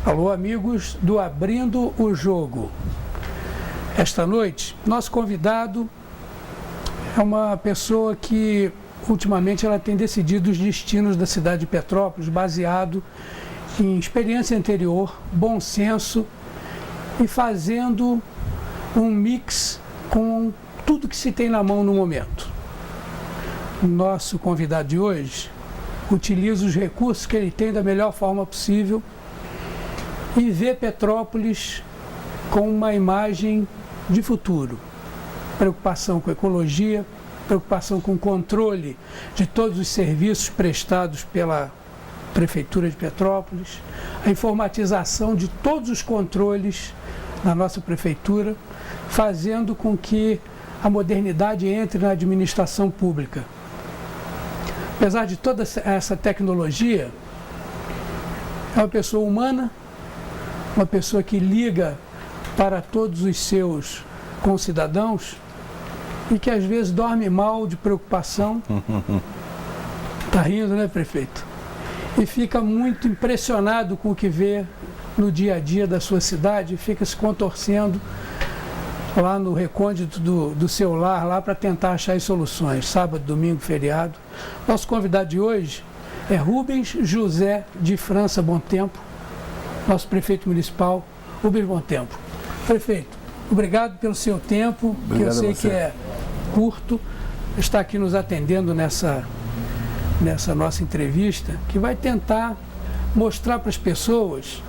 Alô, amigos do Abrindo o Jogo. Esta noite, nosso convidado é uma pessoa que, ultimamente, ela tem decidido os destinos da cidade de Petrópolis, baseado em experiência anterior, bom senso e fazendo um mix com tudo que se tem na mão no momento. O nosso convidado de hoje utiliza os recursos que ele tem da melhor forma possível e vê Petrópolis com uma imagem de futuro. Preocupação com ecologia, preocupação com o controle de todos os serviços prestados pela Prefeitura de Petrópolis, a informatização de todos os controles na nossa Prefeitura, fazendo com que a modernidade entre na administração pública. Apesar de toda essa tecnologia, é uma pessoa humana, uma pessoa que liga para todos os seus concidadãos e que às vezes dorme mal de preocupação. Está rindo, né, prefeito? E fica muito impressionado com o que vê no dia a dia da sua cidade, fica se contorcendo lá no recôndito do seu lar, lá para tentar achar as soluções, sábado, domingo, feriado. Nosso convidado de hoje é Rubens José de França Bom Tempo, nosso prefeito municipal, Rubens Bom Tempo. Prefeito, obrigado pelo seu tempo, que eu sei que é curto, está aqui nos atendendo nessa nossa entrevista, que vai tentar mostrar para as pessoas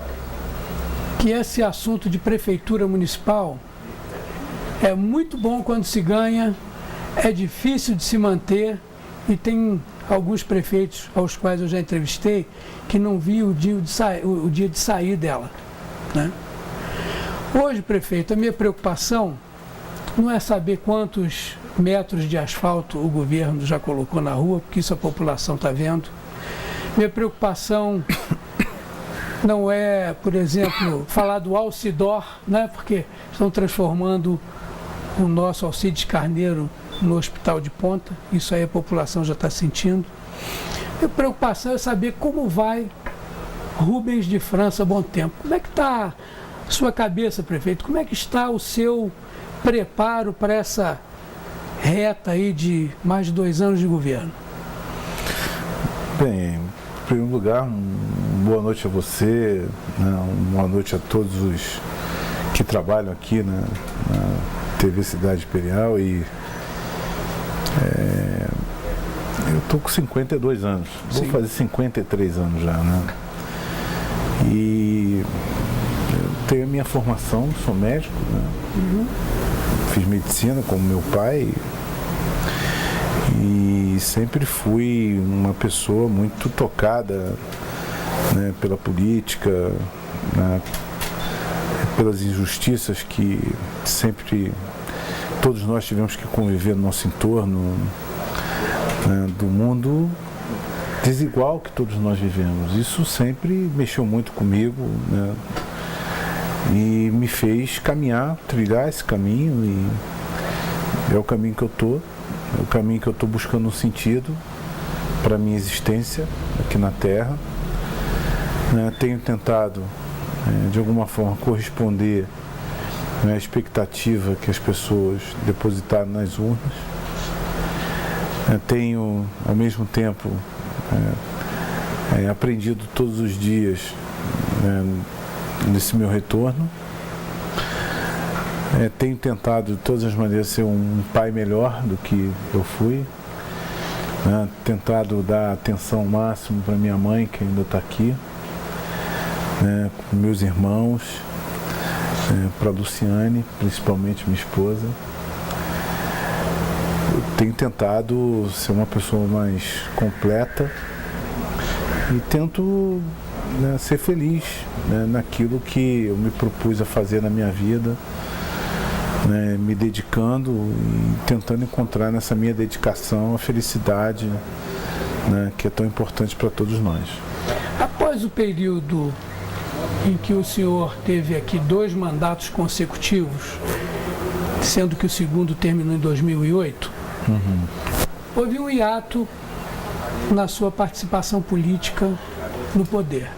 que esse assunto de prefeitura municipal é muito bom quando se ganha, é difícil de se manter e tem alguns prefeitos aos quais eu já entrevistei que não vi o dia de sair dela, né? Hoje, prefeito, a minha preocupação não é saber quantos metros de asfalto o governo já colocou na rua, porque isso a população está vendo. Minha preocupação não é, por exemplo, falar do Alcidor, né? Porque estão transformando o nosso Alcides Carneiro no hospital de ponta, isso aí a população já está sentindo. Minha preocupação é saber como vai Rubens de França Bom Tempo. Como é que está a sua cabeça, prefeito? Como é que está o seu preparo para essa reta aí de mais de 2 anos de governo? Bem, em primeiro lugar, boa noite a você, né, boa noite a todos os que trabalham aqui na TV Cidade Imperial e eu estou com 52 anos, vou fazer 53 anos já, né? E eu tenho a minha formação, sou médico, né? Fiz medicina como meu pai e sempre fui uma pessoa muito tocada, né, pela política, né, pelas injustiças que sempre todos nós tivemos que conviver no nosso entorno, né, do mundo desigual que todos nós vivemos. Isso sempre mexeu muito comigo, né, e me fez caminhar, trilhar esse caminho, e é o caminho que eu estou, é o caminho que eu estou buscando um sentido para a minha existência aqui na Terra. Tenho tentado, de alguma forma, corresponder à expectativa que as pessoas depositaram nas urnas. Tenho, ao mesmo tempo, aprendido todos os dias, nesse meu retorno. Tenho tentado de todas as maneiras ser um pai melhor do que eu fui, né? Tentado dar atenção máxima para minha mãe, que ainda está aqui, né? Para meus irmãos, para a Luciane, principalmente minha esposa. Eu tenho tentado ser uma pessoa mais completa e tento, né, ser feliz, né, naquilo que eu me propus a fazer na minha vida, né, me dedicando e tentando encontrar nessa minha dedicação a felicidade, né, que é tão importante para todos nós. Após o período em que o senhor teve aqui 2 mandatos consecutivos, sendo que o segundo terminou em 2008, houve um hiato na sua participação política no poder.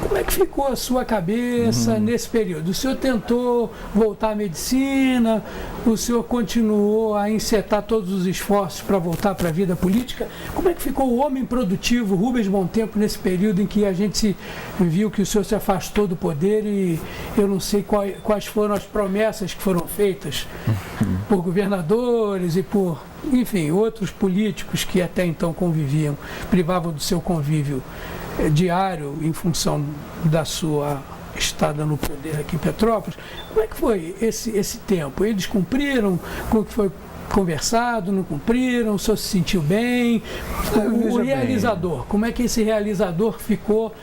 Como é que ficou a sua cabeça nesse período? O senhor tentou voltar à medicina? O senhor continuou a encetar todos os esforços para voltar para a vida política? Como é que ficou o homem produtivo, Rubens Bom Tempo, nesse período em que a gente viu que o senhor se afastou do poder e eu não sei quais foram as promessas que foram feitas por governadores e por, enfim, outros políticos que até então conviviam, privavam do seu convívio diário em função da sua estada no poder aqui em Petrópolis. Como é que foi esse tempo? Eles cumpriram com o que foi conversado, não cumpriram? O senhor se sentiu bem? O realizador, como é que esse realizador ficou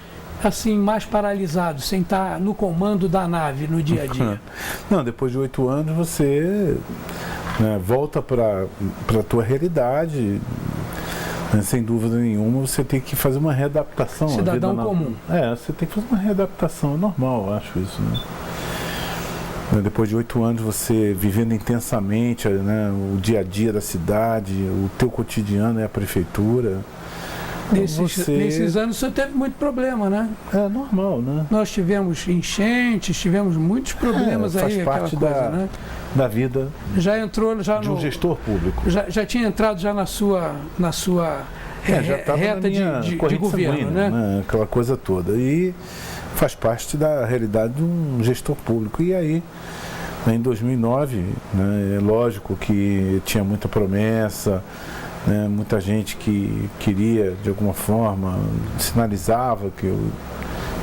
assim mais paralisado, sem estar no comando da nave no dia a dia? Não, depois de 8 anos você volta para a tua realidade. Sem dúvida nenhuma, você tem que fazer uma readaptação. Cidadão comum. Você tem que fazer uma readaptação, é normal, eu acho isso, né? Depois de 8 anos, você vivendo intensamente, né, o dia a dia da cidade, o teu cotidiano é a prefeitura. Nesses anos você teve muito problema, né? É normal, né? Nós tivemos enchentes, tivemos muitos problemas aí, aquela coisa, né? Da vida já entrou de um gestor público. Já tinha entrado já na sua reta de governo, né? Aquela coisa toda. E faz parte da realidade de um gestor público. E aí, em 2009, né, é lógico que tinha muita promessa, né, muita gente que queria, de alguma forma, sinalizava que eu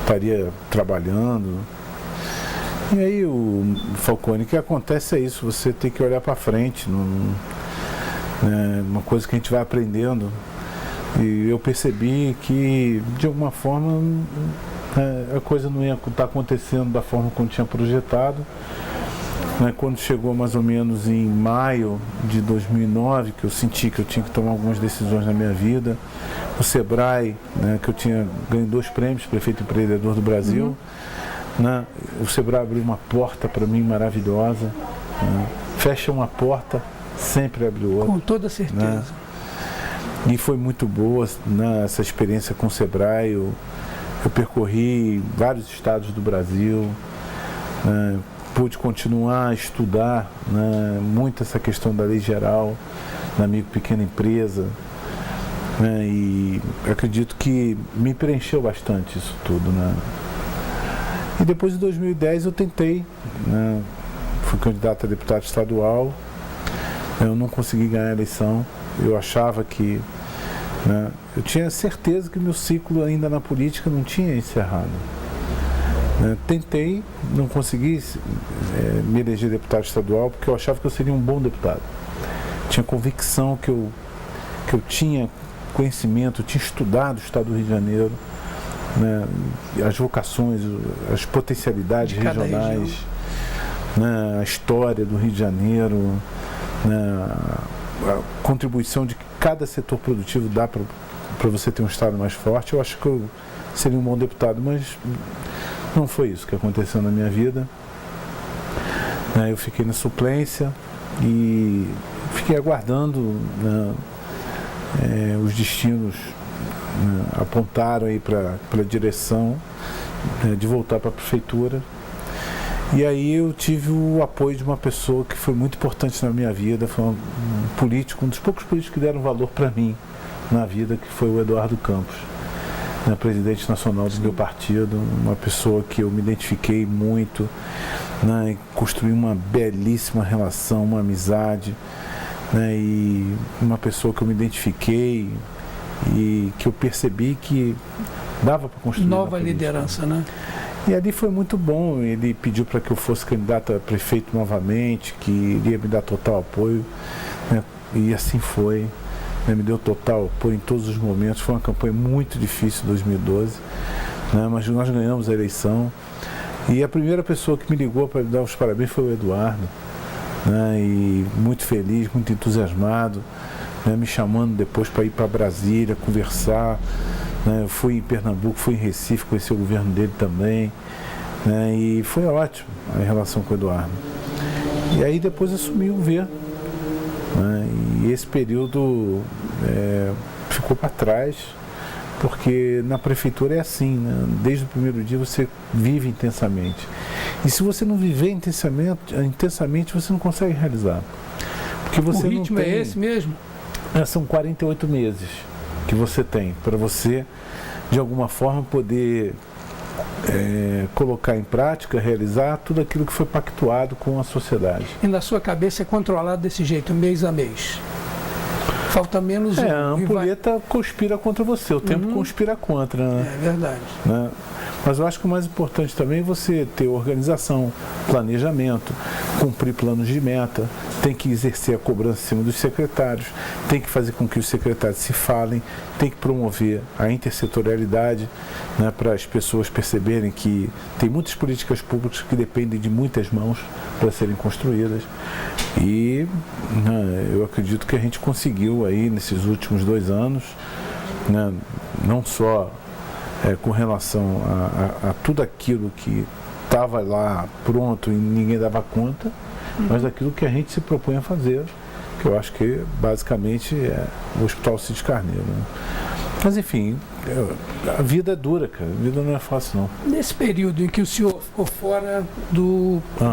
estaria trabalhando. E aí, o Falcone, o que acontece é isso, você tem que olhar para frente, uma coisa que a gente vai aprendendo. E eu percebi que, de alguma forma, a coisa não ia estar acontecendo da forma como tinha projetado. Quando chegou mais ou menos em maio de 2009, que eu senti que eu tinha que tomar algumas decisões na minha vida, o Sebrae, que eu tinha ganho 2 prêmios, Prefeito Empreendedor do Brasil, o Sebrae abriu uma porta para mim maravilhosa, fecha uma porta, sempre abre outra. Com toda certeza. E foi muito boa essa experiência com o Sebrae. Eu percorri vários estados do Brasil, pude continuar a estudar muito essa questão da lei geral, da micro pequena empresa, e acredito que me preencheu bastante isso tudo. E depois de 2010 eu tentei, fui candidato a deputado estadual, eu não consegui ganhar a eleição, eu achava que, eu tinha certeza que meu ciclo ainda na política não tinha encerrado. Tentei, não consegui me eleger deputado estadual porque eu achava que eu seria um bom deputado. Tinha convicção que eu tinha conhecimento, eu tinha estudado o estado do Rio de Janeiro, as vocações, as potencialidades regionais, a história do Rio de Janeiro, a contribuição de que cada setor produtivo dá para você ter um estado mais forte. Eu acho que eu seria um bom deputado, mas não foi isso que aconteceu na minha vida. Eu fiquei na suplência e fiquei aguardando, os destinos apontaram aí para a direção de voltar para a prefeitura. E aí eu tive o apoio de uma pessoa que foi muito importante na minha vida, foi um político, um dos poucos políticos que deram valor para mim na vida, que foi o Eduardo Campos, presidente nacional do meu partido, uma pessoa que eu me identifiquei muito, e construí uma belíssima relação, uma amizade, e uma pessoa que eu me identifiquei e que eu percebi que dava para construir. Nova liderança, né? E ali foi muito bom, ele pediu para que eu fosse candidato a prefeito novamente, que iria me dar total apoio, e assim foi, me deu total apoio em todos os momentos. Foi uma campanha muito difícil em 2012, mas nós ganhamos a eleição, e a primeira pessoa que me ligou para me dar os parabéns foi o Eduardo, e muito feliz, muito entusiasmado, me chamando depois para ir para Brasília, conversar. Eu fui em Pernambuco, fui em Recife, conheci o governo dele também, e foi ótimo a relação com o Eduardo. E aí depois assumi o governo, e esse período ficou para trás, porque na prefeitura é assim, né? Desde o primeiro dia você vive intensamente. E se você não viver intensamente você não consegue realizar. Porque você o ritmo não tem... é esse mesmo? São 48 meses que você tem para você, de alguma forma, poder colocar em prática, realizar tudo aquilo que foi pactuado com a sociedade. E na sua cabeça é controlado desse jeito, mês a mês? Falta menos um. A ampulheta conspira contra você, o tempo conspira contra. Né? É verdade. Né? Mas eu acho que o mais importante também é você ter organização, planejamento, cumprir planos de meta, tem que exercer a cobrança em cima dos secretários, tem que fazer com que os secretários se falem, tem que promover a intersetorialidade, né, para as pessoas perceberem que tem muitas políticas públicas que dependem de muitas mãos para serem construídas. E eu acredito que a gente conseguiu aí nesses últimos 2 anos, né, não só com relação a tudo aquilo que estava lá pronto e ninguém dava conta, mas aquilo que a gente se propõe a fazer, que eu acho que basicamente é o Hospital Cid Carneiro. Né? Mas enfim, a vida é dura, cara, a vida não é fácil não. Nesse período em que o senhor ficou fora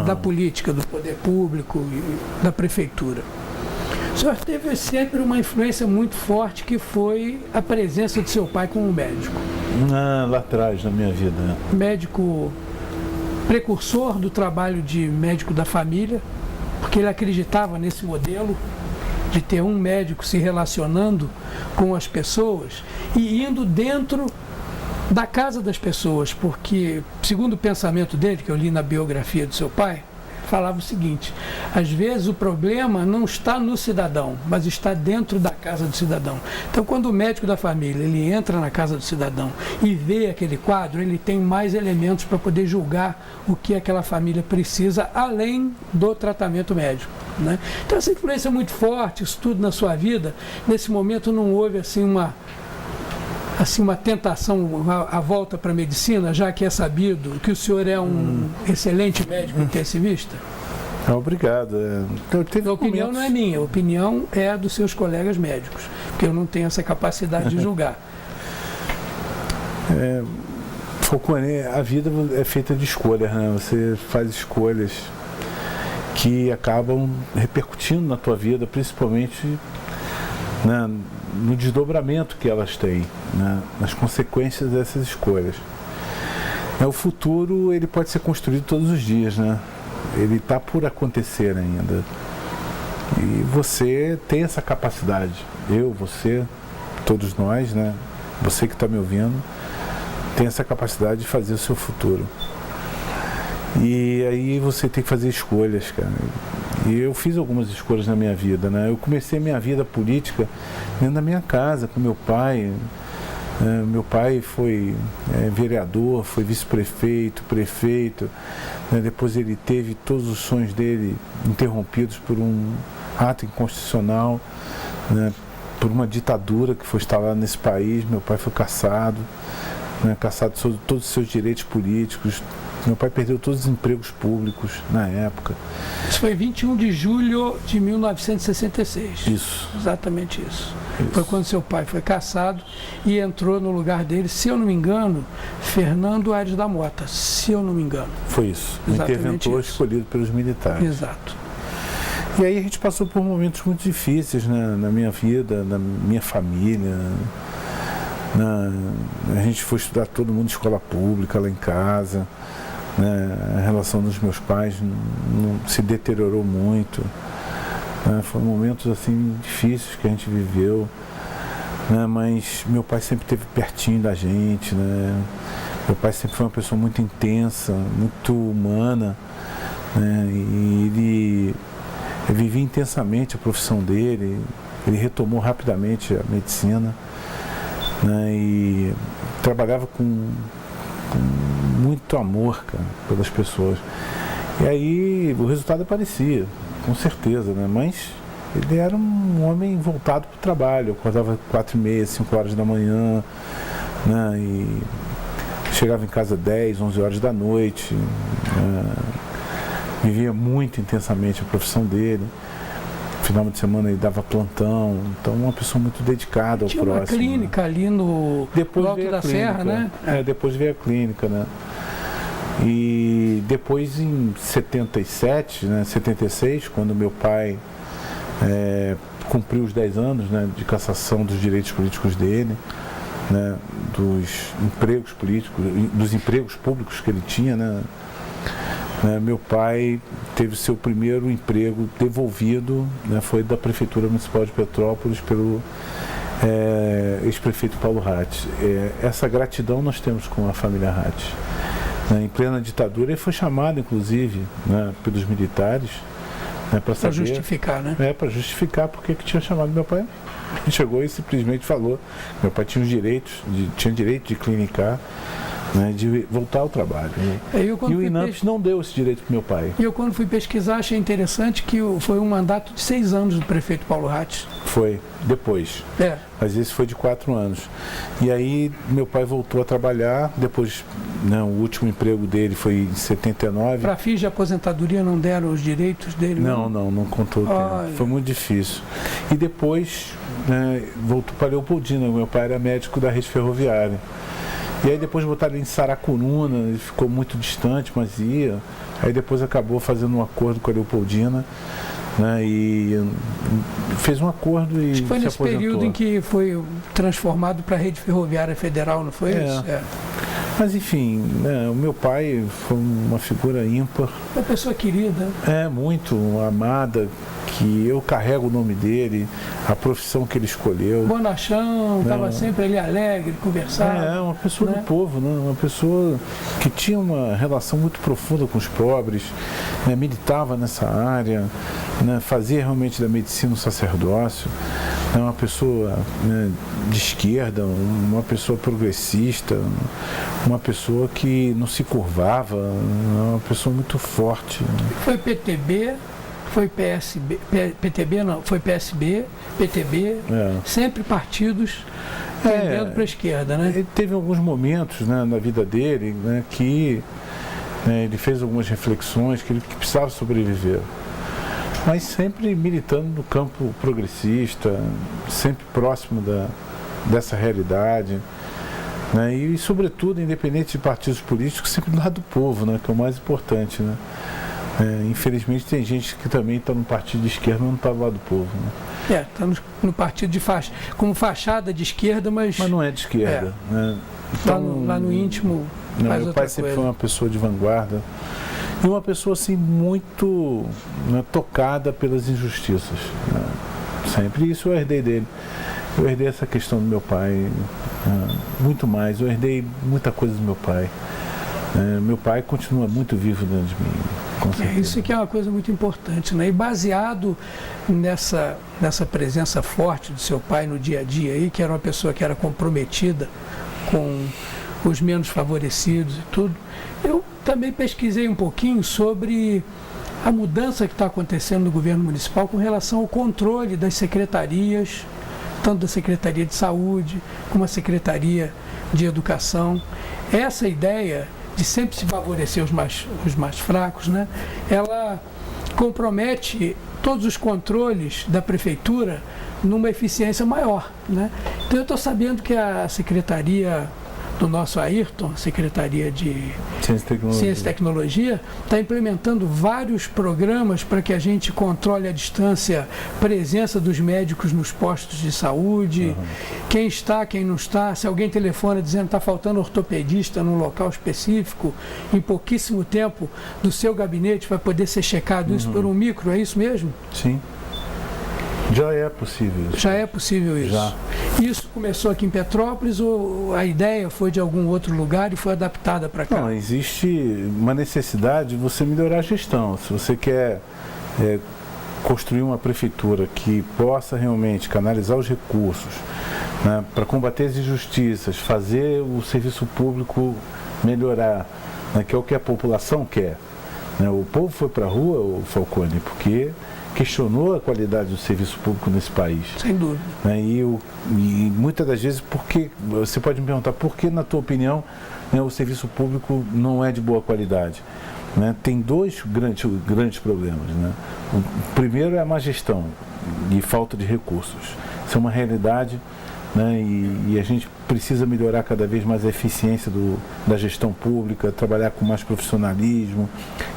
da política, do poder público e da prefeitura, o senhor teve sempre uma influência muito forte, que foi a presença de seu pai como médico. Lá atrás, na minha vida. Médico precursor do trabalho de médico da família, porque ele acreditava nesse modelo de ter um médico se relacionando com as pessoas e indo dentro da casa das pessoas, porque, segundo o pensamento dele, que eu li na biografia do seu pai, falava o seguinte: às vezes o problema não está no cidadão, mas está dentro da casa do cidadão. Então, quando o médico da família ele entra na casa do cidadão e vê aquele quadro, ele tem mais elementos para poder julgar o que aquela família precisa, além do tratamento médico. Né? Então, essa influência é muito forte, isso tudo na sua vida. Nesse momento não houve assim uma tentação à volta para a medicina, já que é sabido que o senhor é um excelente médico intensivista? Obrigado. A opinião não é minha, a opinião é dos seus colegas médicos, porque eu não tenho essa capacidade de julgar. Falcone, a vida é feita de escolhas, né? Você faz escolhas que acabam repercutindo na tua vida, principalmente, né, no desdobramento que elas têm, né, nas consequências dessas escolhas. O futuro ele pode ser construído todos os dias, né? Ele está por acontecer ainda. E você tem essa capacidade. Eu, você, todos nós, né? Você que está me ouvindo, tem essa capacidade de fazer o seu futuro. E aí você tem que fazer escolhas, cara. E eu fiz algumas escolhas na minha vida, né? Eu comecei a minha vida política dentro da minha casa, com meu pai. Meu pai foi vereador, foi vice-prefeito, prefeito. Depois ele teve todos os sonhos dele interrompidos por um ato inconstitucional, né? Por uma ditadura que foi instalada nesse país. Meu pai foi cassado, né? Cassado de todos os seus direitos políticos. Meu pai perdeu todos os empregos públicos na época. Isso foi 21 de julho de 1966. Isso. Exatamente isso. Foi quando seu pai foi cassado e entrou no lugar dele, se eu não me engano, Fernando Aires da Mota, se eu não me engano. Foi isso. O Exatamente interventor isso. Escolhido pelos militares. Exato. E aí a gente passou por momentos muito difíceis, né, na minha vida, na minha família. A gente foi estudar todo mundo em escola pública lá em casa. A relação dos meus pais não se deteriorou muito. Foram momentos assim difíceis que a gente viveu, mas meu pai sempre esteve pertinho da gente. Meu pai sempre foi uma pessoa muito intensa, muito humana, e ele vivia intensamente a profissão dele. Ele retomou rapidamente a medicina, e trabalhava com muito amor, cara, pelas pessoas. E aí o resultado aparecia, com certeza, mas ele era um homem voltado para o trabalho. Eu acordava 4h30, 5 horas da manhã, e chegava em casa 10, 11 horas da noite. Vivia muito intensamente a profissão dele. final de semana ele dava plantão, então uma pessoa muito dedicada ao Tinha próximo. uma clínica, né, ali no Alto da Serra, né? Depois veio a clínica, né? E depois em 77, né, 76, quando meu pai cumpriu os 10 anos, né, de cassação dos direitos políticos dele, né, dos empregos políticos, dos empregos públicos que ele tinha, né, meu pai teve seu primeiro emprego devolvido, né, foi da Prefeitura Municipal de Petrópolis pelo ex-prefeito Paulo Ratti. Essa gratidão nós temos com a família Ratti. Em plena ditadura ele foi chamado, inclusive, né, pelos militares, né, para justificar, né? Para justificar porque que tinha chamado meu pai. Ele chegou e simplesmente falou que meu pai tinha tinha direito de clinicar, né, de voltar ao trabalho. Né? E o INAMPS não deu esse direito para meu pai. E eu, quando fui pesquisar, achei interessante que foi um mandato de 6 anos do prefeito Paulo Ratti. Foi, depois. Mas esse foi de 4 anos. E aí meu pai voltou a trabalhar, depois, né, o último emprego dele foi em 79. Para fins de aposentadoria não deram os direitos dele? Não contou o tempo. Foi muito difícil. E depois, né, voltou para Leopoldina, meu pai era médico da rede ferroviária. E aí depois botaram ele em Saracuruna, ele ficou muito distante, mas ia. Aí depois acabou fazendo um acordo com a Leopoldina, né, e fez um acordo e acho que foi se nesse aposentou. período em que foi transformado para a rede ferroviária federal, não foi isso? Mas enfim, né, o meu pai foi uma figura ímpar. Uma pessoa querida. Muito amada, que eu carrego o nome dele, a profissão que ele escolheu. Bonachão, estava sempre ali alegre, conversava. Uma pessoa, né, do povo, né? Uma pessoa que tinha uma relação muito profunda com os pobres, né, militava nessa área, né, fazia realmente da medicina um sacerdócio, né, uma pessoa, né, de esquerda, uma pessoa progressista, uma pessoa que não se curvava, uma pessoa muito forte. Né? Foi PTB, foi PSB, PTB não, foi PSB, PTB, sempre partidos tendendo para a esquerda, né? Ele teve alguns momentos, né, na vida dele, né, que, né, ele fez algumas reflexões que ele precisava sobreviver, mas sempre militando no campo progressista, sempre próximo dessa realidade, né, e sobretudo, independente de partidos políticos, sempre do lado do povo, né, que é o mais importante, né? Infelizmente tem gente que também está no partido de esquerda, mas não está do lado do povo. Né? Está no partido de como fachada de esquerda, mas não é de esquerda. Né? Então, lá no íntimo. Meu pai sempre foi uma pessoa de vanguarda e uma pessoa assim muito, né, tocada pelas injustiças. Né? Sempre isso eu herdei dele. Eu herdei essa questão do meu pai, muito mais. Eu herdei muita coisa do meu pai. Meu pai continua muito vivo dentro de mim. Isso aqui é uma coisa muito importante, né? E baseado nessa presença forte do seu pai no dia a dia, aí, que era uma pessoa que era comprometida com os menos favorecidos e tudo, eu também pesquisei um pouquinho sobre a mudança que está acontecendo no governo municipal com relação ao controle das secretarias, tanto da Secretaria de Saúde como a Secretaria de Educação. Essa ideia de sempre se favorecer os mais fracos, né? Ela compromete todos os controles da prefeitura numa eficiência maior, né? Então eu estou sabendo que a secretaria do nosso Ayrton, a Secretaria de Ciência e Tecnologia, está implementando vários programas para que a gente controle à distância a presença dos médicos nos postos de saúde, quem está, quem não está, se alguém telefona dizendo que está faltando ortopedista num local específico, em pouquíssimo tempo do seu gabinete vai poder ser checado isso por um micro, é isso mesmo? Sim. Já é possível isso. Já é possível isso. Já. Isso começou aqui em Petrópolis ou a ideia foi de algum outro lugar e foi adaptada para cá? Não, existe uma necessidade de você melhorar a gestão. Se você quer construir uma prefeitura que possa realmente canalizar os recursos, né, para combater as injustiças, fazer o serviço público melhorar, né, que é o que a população quer. Né? O povo foi para a rua, o Falcone, porque questionou a qualidade do serviço público nesse país. Sem dúvida. Né? E muitas das vezes, você pode me perguntar, por que, na tua opinião, né, o serviço público não é de boa qualidade? Né? Tem dois grandes problemas. Né? O primeiro é a má gestão. e falta de recursos. Isso é uma realidade, né? E a gente precisa melhorar cada vez mais a eficiência da gestão pública, trabalhar com mais profissionalismo,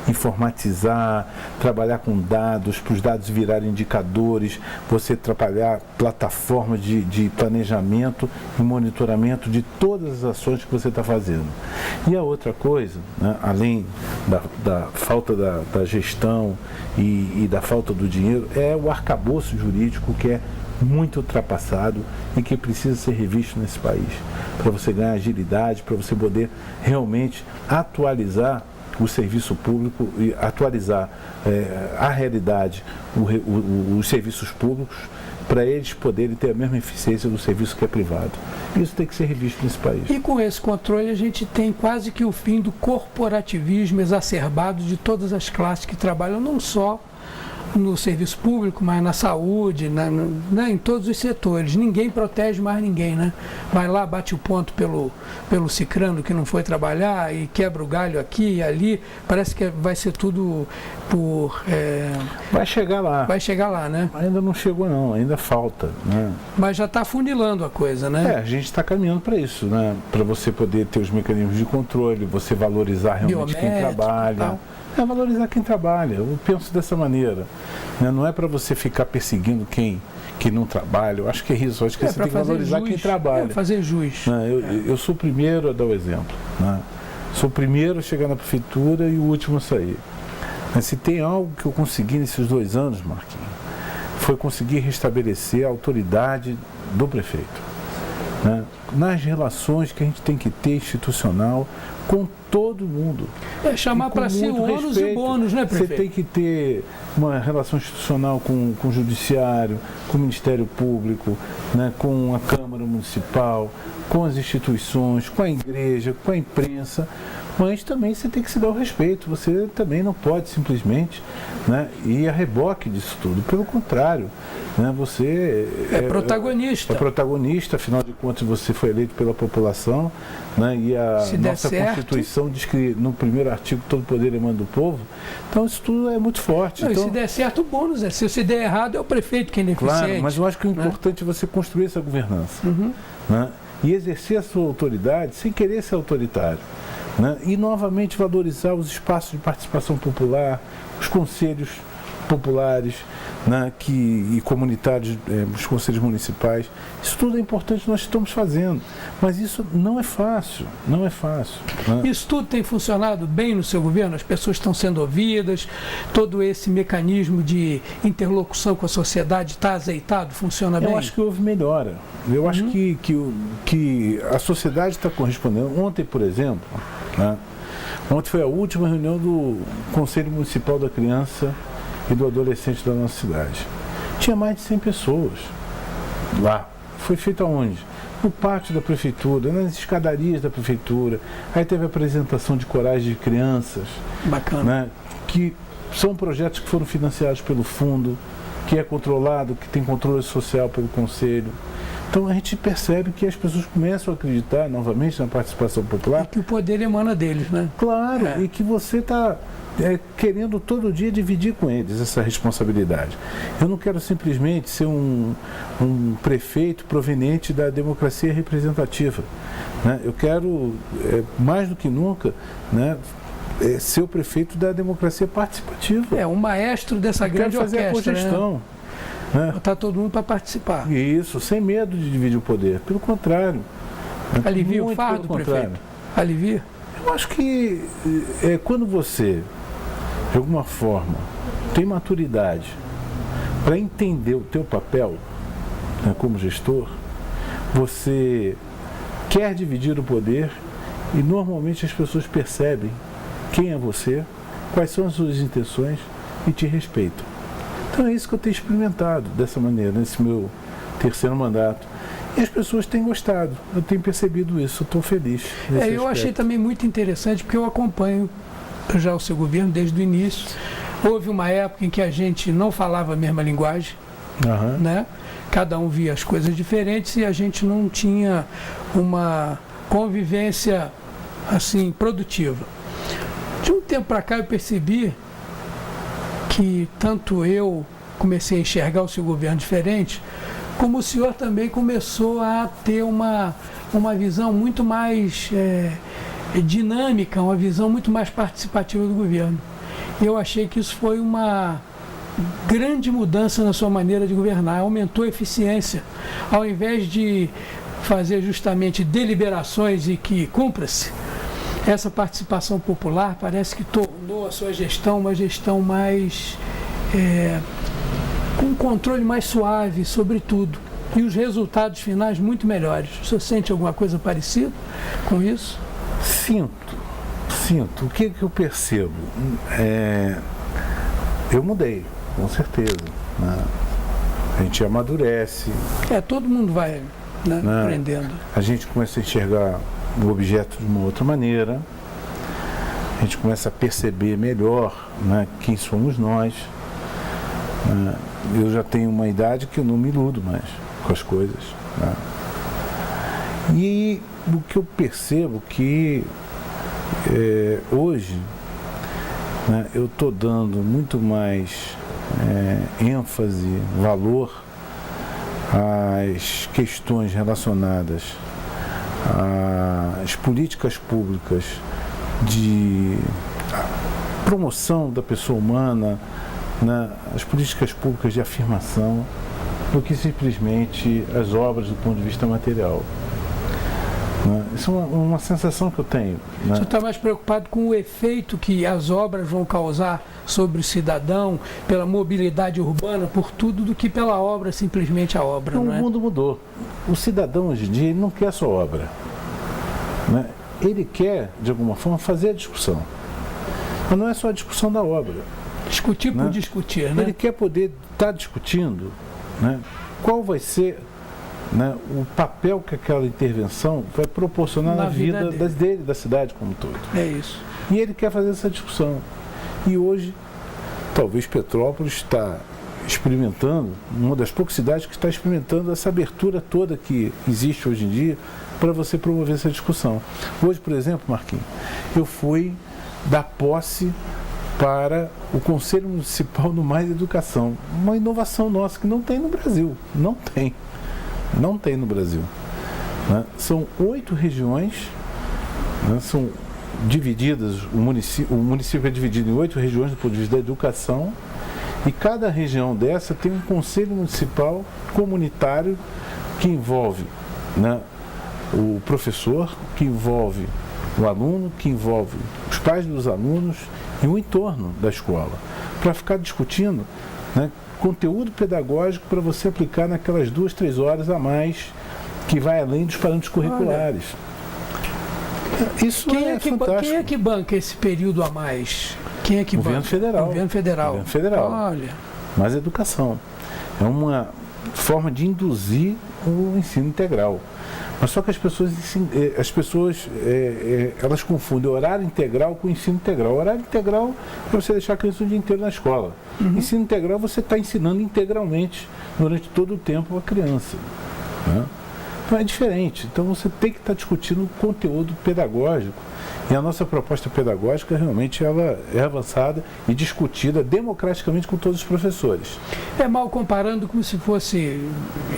informatizar, trabalhar com dados, para os dados virarem indicadores, você trabalhar plataformas de planejamento e monitoramento de todas as ações que você está fazendo. E a outra coisa, né, além da falta da gestão e da falta do dinheiro, é o arcabouço jurídico, que é muito ultrapassado e que precisa ser revisto nesse país, para você ganhar agilidade, para você poder realmente atualizar o serviço público e atualizar a realidade, os serviços públicos, para eles poderem ter a mesma eficiência do serviço que é privado. Isso tem que ser revisto nesse país. E com esse controle a gente tem quase que o fim do corporativismo exacerbado de todas as classes que trabalham, não só no serviço público, mas na saúde, em todos os setores. Ninguém protege mais ninguém, né? Vai lá, bate o ponto pelo cicrano que não foi trabalhar e quebra o galho aqui e ali. Parece que vai ser tudo por... Vai chegar lá. Vai chegar lá, né? Ainda não chegou não, ainda falta, né? Mas já está funilando a coisa, né? A gente está caminhando para isso, né? Para você poder ter os mecanismos de controle, você valorizar realmente quem trabalha. Valorizar quem trabalha. Eu penso dessa maneira, né? Não é para você ficar perseguindo quem não trabalha. Eu acho que é isso. Eu acho que você tem que valorizar quem trabalha. Fazer jus. Eu sou o primeiro a dar o exemplo, né? Sou o primeiro a chegar na prefeitura e o último a sair. Mas se tem algo que eu consegui nesses 2 anos, Marquinhos, foi conseguir restabelecer a autoridade do prefeito, né? Nas relações que a gente tem que ter institucional com todo mundo. Chamar para si o ônus e o bônus, né, prefeito? Você tem que ter uma relação institucional com o Judiciário, com o Ministério Público, né, com a Câmara Municipal, com as instituições, com a igreja, com a imprensa, mas também você tem que se dar o respeito. Você também não pode simplesmente, né, ir a reboque disso tudo. Pelo contrário, né, você é protagonista. É protagonista, afinal de contas você foi eleito pela população, né, e a nossa Constituição diz que no primeiro artigo todo poder emana do povo. Então isso tudo é muito forte. Não, então, e se der certo, o bônus é. Se der errado, é o prefeito quem é ineficiente. Claro, mas eu acho que o importante é você construir essa governança. Né, e exercer a sua autoridade sem querer ser autoritário. Né, e novamente valorizar os espaços de participação popular, os conselhos populares, né, e comunitários, os conselhos municipais. Isso tudo é importante, nós estamos fazendo, mas isso não é fácil, não é fácil. Né? Isso tudo tem funcionado bem no seu governo? As pessoas estão sendo ouvidas, todo esse mecanismo de interlocução com a sociedade está azeitado, funciona bem? Eu acho que houve melhora. Eu acho que a sociedade está correspondendo. Ontem, por exemplo, né, ontem foi a última reunião do Conselho Municipal da Criança e do Adolescente da nossa cidade. Tinha mais de 100 pessoas lá. Foi feito aonde? No pátio da prefeitura, nas escadarias da prefeitura. Aí teve a apresentação de corais de crianças. Bacana. Né, que são projetos que foram financiados pelo fundo, que é controlado, que tem controle social pelo conselho. Então a gente percebe que as pessoas começam a acreditar novamente na participação popular. E que o poder emana deles, né? Claro, e que você está querendo todo dia dividir com eles essa responsabilidade. Eu não quero simplesmente ser um prefeito proveniente da democracia representativa, né? Eu quero, mais do que nunca, né, ser o prefeito da democracia participativa. O maestro dessa grande orquestra. Quero fazer a cogestão. Né? Botar todo mundo para participar. Isso, sem medo de dividir o poder. Pelo contrário. Alivia o fardo, prefeito? Alivia? Eu acho que quando você, de alguma forma, tem maturidade para entender o teu papel, né, como gestor, você quer dividir o poder e normalmente as pessoas percebem quem é você, quais são as suas intenções e te respeitam. Então é isso que eu tenho experimentado dessa maneira, nesse meu 3º mandato. E as pessoas têm gostado, eu tenho percebido isso, eu estou feliz. Eu achei também muito interessante, porque eu acompanho já o seu governo desde o início. Houve uma época em que a gente não falava a mesma linguagem, né? Cada um via as coisas diferentes e a gente não tinha uma convivência assim produtiva. De um tempo para cá eu percebi que tanto eu comecei a enxergar o seu governo diferente, como o senhor também começou a ter uma visão muito mais dinâmica, uma visão muito mais participativa do governo. Eu achei que isso foi uma grande mudança na sua maneira de governar, aumentou a eficiência. Ao invés de fazer justamente deliberações e que cumpra-se, essa participação popular parece que tornou a sua gestão uma gestão mais com um controle mais suave sobre tudo e os resultados finais muito melhores. O senhor sente alguma coisa parecida com isso? Sinto. O que eu percebo? Eu mudei, com certeza, né? A gente amadurece. Todo mundo vai, né, aprendendo. A gente começa a enxergar o objeto de uma outra maneira. A gente começa a perceber melhor, né, quem somos nós. Eu já tenho uma idade que eu não me iludo mais com as coisas, né? E o que eu percebo que hoje, né, eu estou dando muito mais ênfase, valor às questões relacionadas às políticas públicas de promoção da pessoa humana, né, as políticas públicas de afirmação, do que simplesmente as obras do ponto de vista material. Isso é uma sensação que eu tenho. Né? Você está mais preocupado com o efeito que as obras vão causar sobre o cidadão, pela mobilidade urbana, por tudo, do que pela obra, simplesmente a obra. Então, não o é? mundo mudou. O cidadão hoje em dia ele não quer só obra, né? Ele quer, de alguma forma, fazer a discussão. Mas não é só a discussão da obra. Discutir por discutir, né? Ele quer poder estar discutindo, né, qual vai ser, né, o papel que aquela intervenção vai proporcionar na vida dele, da cidade como um todo. É isso. E ele quer fazer essa discussão. E hoje, talvez Petrópolis está experimentando, uma das poucas cidades que está experimentando essa abertura toda que existe hoje em dia para você promover essa discussão. Hoje, por exemplo, Marquinhos, eu fui dar posse para o Conselho Municipal do Mais Educação. Uma inovação nossa que não tem no Brasil. Não tem no Brasil. Né? São 8 regiões, né? São divididas, o município é dividido em 8 regiões do ponto de vista da educação, e cada região dessa tem um Conselho Municipal comunitário que envolve, né, o professor, que envolve o aluno, que envolve os pais dos alunos e o entorno da escola, para ficar discutindo, né, conteúdo pedagógico para você aplicar naquelas 2, 3 horas a mais que vai além dos parâmetros curriculares. Isso é fantástico. Quem é que banca esse período a mais? Quem é que Governo banca? Federal. Governo Federal. Governo Federal. Olha. Mas educação. É uma forma de induzir o ensino integral. Mas só que as pessoas elas confundem horário integral com ensino integral. Horário integral é você deixar a criança o dia inteiro na escola. Ensino integral você está ensinando integralmente durante todo o tempo a criança. Né? Então é diferente. Então você tem que estar discutindo o conteúdo pedagógico. E a nossa proposta pedagógica realmente ela é avançada e discutida democraticamente com todos os professores. É mal comparando como se fosse,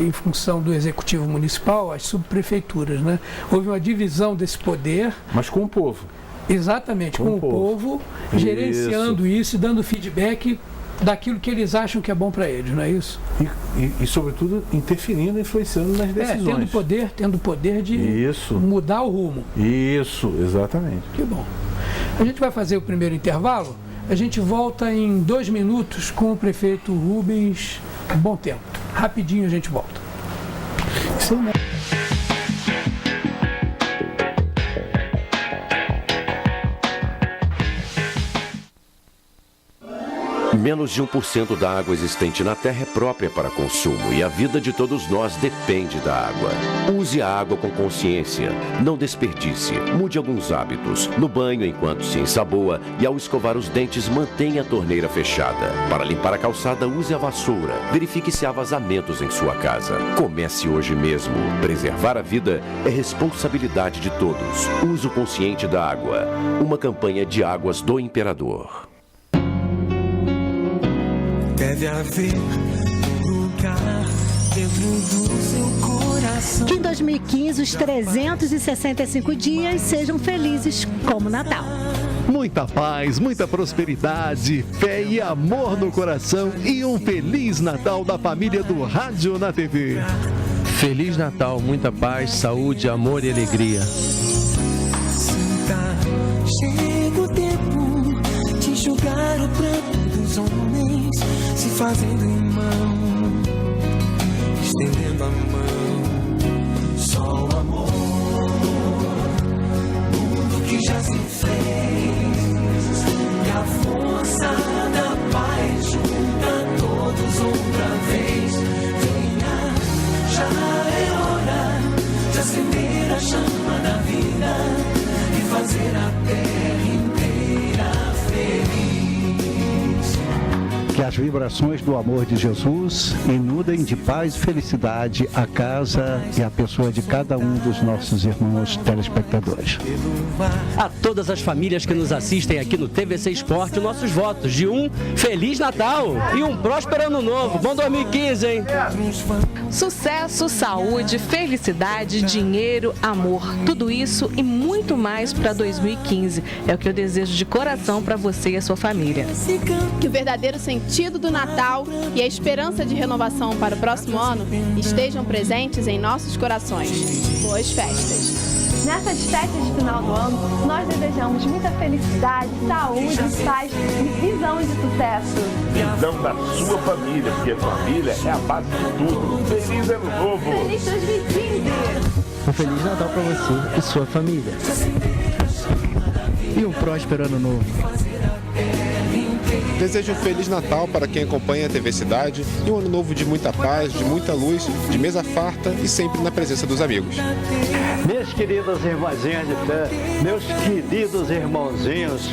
em função do executivo municipal, as subprefeituras, né? Houve uma divisão desse poder. Mas com o povo. Exatamente, com o povo, gerenciando isso e dando feedback daquilo que eles acham que é bom para eles, não é isso? E sobretudo, interferindo, influenciando nas decisões. Tendo poder de mudar o rumo. Isso, exatamente. Que bom. A gente vai fazer o primeiro intervalo, a gente volta em 2 minutos com o prefeito Rubens Bom Tempo. Rapidinho a gente volta. Sim, né? Menos de 1% da água existente na Terra é própria para consumo e a vida de todos nós depende da água. Use a água com consciência, não desperdice, mude alguns hábitos. No banho, enquanto se ensaboa, e ao escovar os dentes, mantenha a torneira fechada. Para limpar a calçada, use a vassoura. Verifique se há vazamentos em sua casa. Comece hoje mesmo. Preservar a vida é responsabilidade de todos. Uso consciente da água. Uma campanha de águas do Imperador. Deve haver um lugar dentro do seu coração. Que em 2015 os 365 dias sejam felizes como Natal. Muita paz, muita prosperidade, fé e amor no coração e um Feliz Natal da família do Rádio na TV. Feliz Natal, muita paz, saúde, amor e alegria. Chega o tempo de enxugar o pranto dos homens, se fazendo irmão, estendendo a mão. Só o amor, mundo que já se fez, e a força da paz junta todos outra vez. Venha, já é hora de acender a chama da vida e fazer a terra inteira feliz. Que as vibrações do amor de Jesus inundem de paz e felicidade a casa e a pessoa de cada um dos nossos irmãos telespectadores. A todas as famílias que nos assistem aqui no TVC Esporte, nossos votos de um Feliz Natal e um próspero Ano Novo. Bom 2015, hein? Sucesso, saúde, felicidade, dinheiro, amor. Tudo isso e muito mais para 2015. É o que eu desejo de coração para você e a sua família. Que o verdadeiro sentido do Natal e a esperança de renovação para o próximo ano estejam presentes em nossos corações. Boas festas! Nessas festas de final do ano, nós desejamos muita felicidade, saúde, paz e visão de sucesso. Visão da sua família, porque a família é a base de tudo. Feliz Ano Novo! Feliz 2015! Um Feliz Natal para você e sua família. E um próspero Ano Novo. Desejo um Feliz Natal para quem acompanha a TV Cidade e um ano novo de muita paz, de muita luz, de mesa farta e sempre na presença dos amigos. Minhas queridas irmãzinhas de fé, meus queridos irmãozinhos,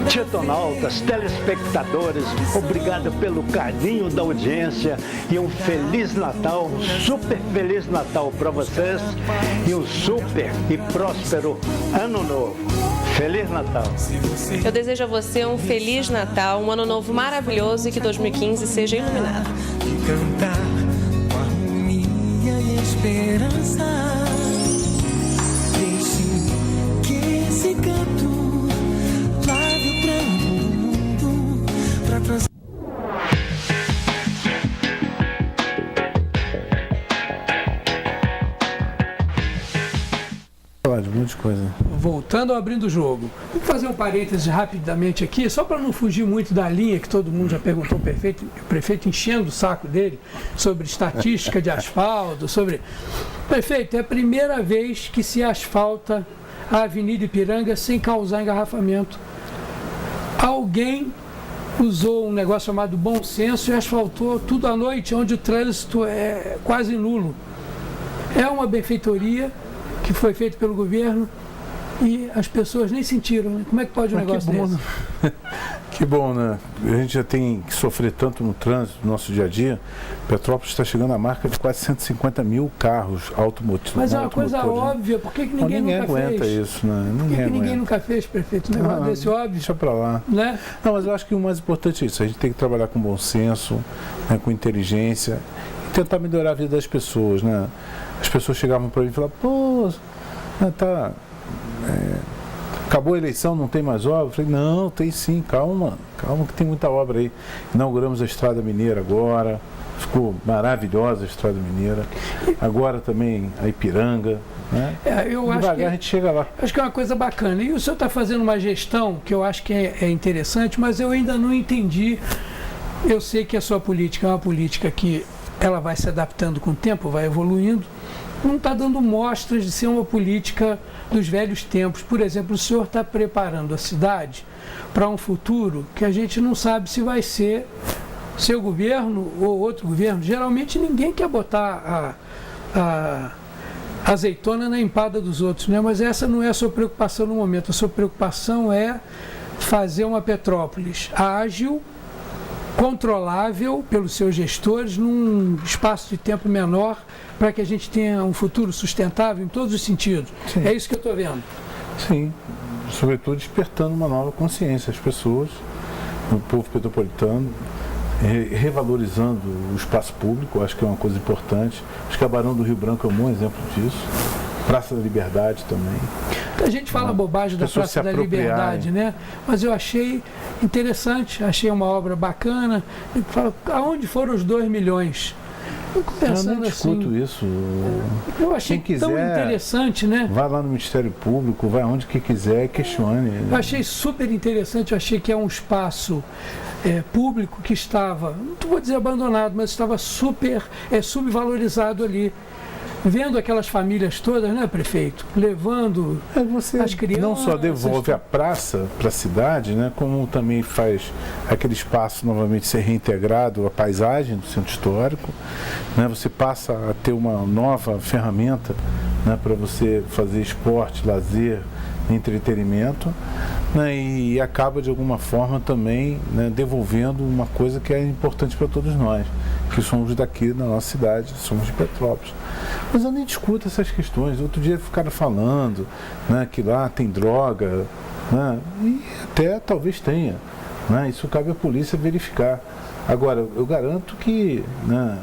titonautas, telespectadores, obrigado pelo carinho da audiência e um Feliz Natal, um super Feliz Natal para vocês e um super e próspero Ano Novo. Feliz Natal! Eu desejo a você um Feliz Natal, um Ano Novo maravilhoso e que 2015 seja iluminado. Cantar com harmonia e esperança. Deixe que esse canto lave o pranto do mundo para trazer. De um monte de coisa. Voltando ao Abrindo o Jogo. Vou fazer um parêntese rapidamente aqui, só para não fugir muito da linha que todo mundo já perguntou o prefeito enchendo o saco dele sobre estatística de asfalto, sobre... Prefeito, é a primeira vez que se asfalta a Avenida Ipiranga sem causar engarrafamento. Alguém usou um negócio chamado bom senso e asfaltou tudo à noite, onde o trânsito é quase nulo. É uma benfeitoria que foi feito pelo governo e as pessoas nem sentiram, né? Como é que pode um negócio desse? Que bom, né? A gente já tem que sofrer tanto no trânsito, no nosso dia a dia. Petrópolis está chegando à marca de quase 150 mil carros automotivos. Mas é uma coisa óbvia, por que ninguém nunca aguenta fez? Isso, né? Por que ninguém nunca fez, prefeito? Um negócio desse óbvio. Deixa pra lá. Né? Não, mas eu acho que o mais importante é isso. A gente tem que trabalhar com bom senso, né, com inteligência e tentar melhorar a vida das pessoas, né? As pessoas chegavam para mim e falavam, pô, acabou a eleição, não tem mais obra? Eu falei, não, tem sim, calma que tem muita obra aí. Inauguramos a Estrada Mineira agora, ficou maravilhosa a Estrada Mineira. Agora também a Ipiranga, né? Devagar a gente chega lá. Acho que é uma coisa bacana. E o senhor está fazendo uma gestão que eu acho que é interessante, mas eu ainda não entendi. Eu sei que a sua política é uma política que ela vai se adaptando com o tempo, vai evoluindo. Não está dando mostras de ser uma política dos velhos tempos. Por exemplo, o senhor está preparando a cidade para um futuro que a gente não sabe se vai ser seu governo ou outro governo. Geralmente ninguém quer botar a azeitona na empada dos outros, né? Mas essa não é a sua preocupação no momento. A sua preocupação é fazer uma Petrópolis ágil, controlável pelos seus gestores, num espaço de tempo menor, para que a gente tenha um futuro sustentável em todos os sentidos. Sim. É isso que eu estou vendo. Sim, sobretudo despertando uma nova consciência às pessoas, no povo petropolitano, revalorizando o espaço público, acho que é uma coisa importante. Acho que a Barão do Rio Branco é um bom exemplo disso. Praça da Liberdade também. A gente fala bobagem da Praça da Liberdade, né? Mas eu achei interessante, achei uma obra bacana. Eu falo, aonde foram os 2 milhões? Eu não discuto isso. Eu achei tão interessante, né? Vai lá no Ministério Público, vai onde que quiser, questione. Eu achei super interessante, eu achei que é um espaço público que estava, não vou dizer abandonado, mas estava super subvalorizado ali. Vendo aquelas famílias todas, né, prefeito? Levando as crianças. Não só devolve a praça para a cidade, né, como também faz aquele espaço novamente ser reintegrado à paisagem do centro histórico. Né, você passa a ter uma nova ferramenta, né, para você fazer esporte, lazer, entretenimento, né, e acaba de alguma forma também, né, devolvendo uma coisa que é importante para todos nós, que somos daqui da nossa cidade, somos de Petrópolis. Mas eu nem discuto essas questões. Outro dia ficaram falando, né, que lá tem droga, né, e até talvez tenha, né, isso cabe à polícia verificar. Agora, eu garanto que, né,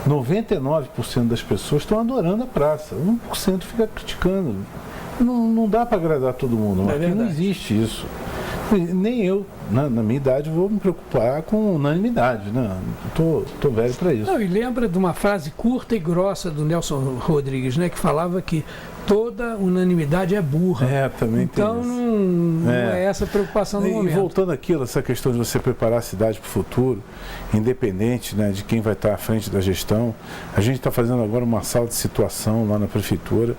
99% das pessoas estão adorando a praça, 1% fica criticando. Não dá para agradar todo mundo, porque não existe isso. Nem eu, na minha idade, vou me preocupar com unanimidade, né? Tô velho para isso. Não, e lembra de uma frase curta e grossa do Nelson Rodrigues, né? Que falava que toda unanimidade é burra. Também então, tem isso. Não é essa a preocupação no momento. E voltando aquilo, essa questão de você preparar a cidade para o futuro, independente, né, de quem vai estar à frente da gestão, a gente está fazendo agora uma sala de situação lá na prefeitura,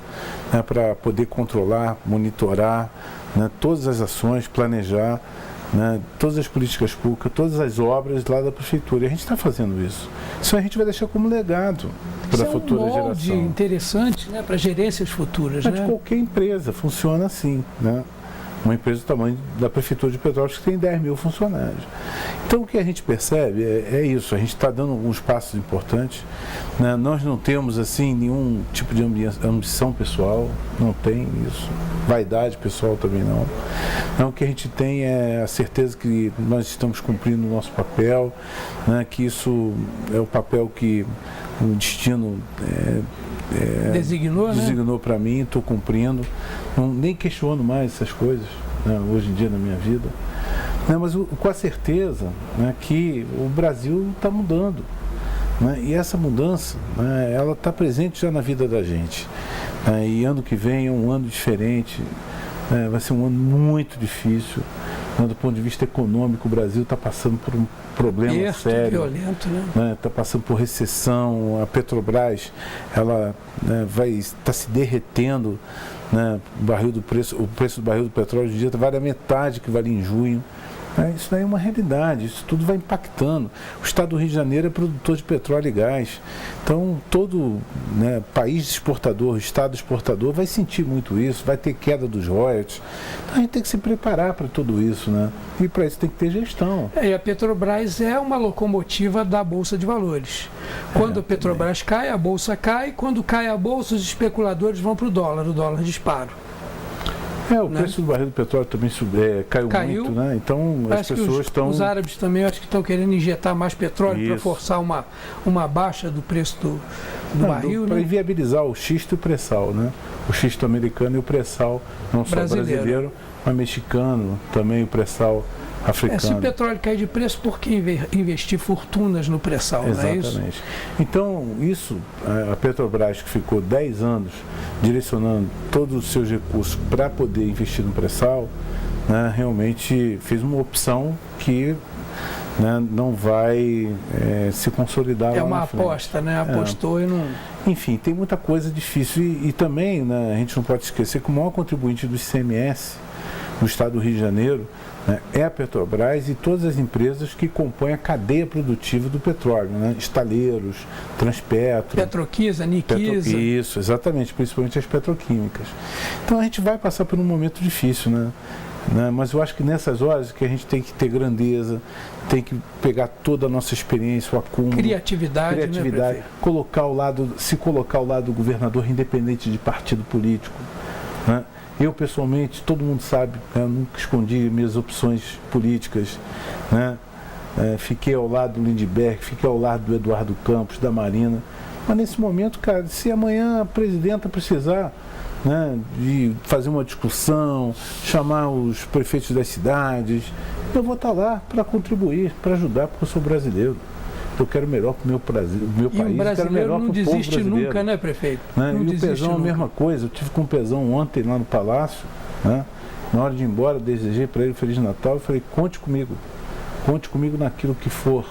né, para poder controlar, monitorar, né, todas as ações, planejar, né, todas as políticas públicas, todas as obras lá da prefeitura. E a gente está fazendo isso. Isso a gente vai deixar como legado para a futura geração. É um molde interessante, né, para gerências futuras. Mas qualquer empresa funciona assim, né? Uma empresa do tamanho da Prefeitura de Petrópolis que tem 10 mil funcionários. Então o que a gente percebe é isso, a gente está dando alguns passos importantes, né? Nós não temos assim nenhum tipo de ambição pessoal, não tem isso, vaidade pessoal também não. Então o que a gente tem é a certeza que nós estamos cumprindo o nosso papel, né? Que isso é o papel que o destino designou para mim, estou cumprindo, nem questiono mais essas coisas, né, hoje em dia na minha vida, né, mas com a certeza, né, que o Brasil está mudando, né, e essa mudança, né, ela está presente já na vida da gente, né, e ano que vem é um ano diferente, né, vai ser um ano muito difícil, né, do ponto de vista econômico. O Brasil está passando por um problema sério, violento, né? Está passando por recessão. A Petrobras, ela, né, vai estar se derretendo, né, o preço do barril do petróleo hoje em dia vale a metade que vale em junho. Isso daí é uma realidade, isso tudo vai impactando. O estado do Rio de Janeiro é produtor de petróleo e gás. Então, todo, né, país exportador, estado exportador, vai sentir muito isso, vai ter queda dos royalties. Então, a gente tem que se preparar para tudo isso, né? E para isso tem que ter gestão. E a Petrobras é uma locomotiva da Bolsa de Valores. Quando a Petrobras cai, a Bolsa cai. Quando cai a Bolsa, os especuladores vão para o dólar dispara. O preço do barril do petróleo também caiu muito, né? Então as pessoas estão... Os árabes também acho que estão querendo injetar mais petróleo para forçar uma baixa do preço do barril. Para inviabilizar o xisto e o pré-sal, né? O xisto americano e o pré-sal, não só brasileiro, mas mexicano, também o pré-sal africano. Se o petróleo cair de preço, por que investir fortunas no pré-sal? Exatamente. Não é isso? Então, a Petrobras, que ficou 10 anos direcionando todos os seus recursos para poder investir no pré-sal, né, realmente fez uma opção que, né, não vai se consolidar lá na frente. É uma aposta, né? Apostou e não... Enfim, tem muita coisa difícil. E também, né, a gente não pode esquecer que o maior contribuinte do ICMS no estado do Rio de Janeiro, né, é a Petrobras e todas as empresas que compõem a cadeia produtiva do petróleo, né? Estaleiros, Transpetro, Petroquisa, Niquisa. Isso, exatamente, principalmente as petroquímicas. Então a gente vai passar por um momento difícil, né? Mas eu acho que nessas horas que a gente tem que ter grandeza, tem que pegar toda a nossa experiência, o acúmulo, criatividade, né, se colocar ao lado do governador, independente de partido político, né? Eu, pessoalmente, todo mundo sabe, eu nunca escondi minhas opções políticas, né? fiquei ao lado do Lindbergh, fiquei ao lado do Eduardo Campos, da Marina. Mas nesse momento, cara, se amanhã a presidenta precisar, né, de fazer uma discussão, chamar os prefeitos das cidades, eu vou estar lá para contribuir, para ajudar, porque eu sou brasileiro. Eu quero melhor para o meu país, o brasileiro não desiste nunca, né, prefeito? Né? E o Pezão a mesma coisa. Eu tive com o Pezão ontem lá no Palácio, né? Na hora de ir embora, desejei para ele Feliz Natal. Eu falei, conte comigo naquilo que for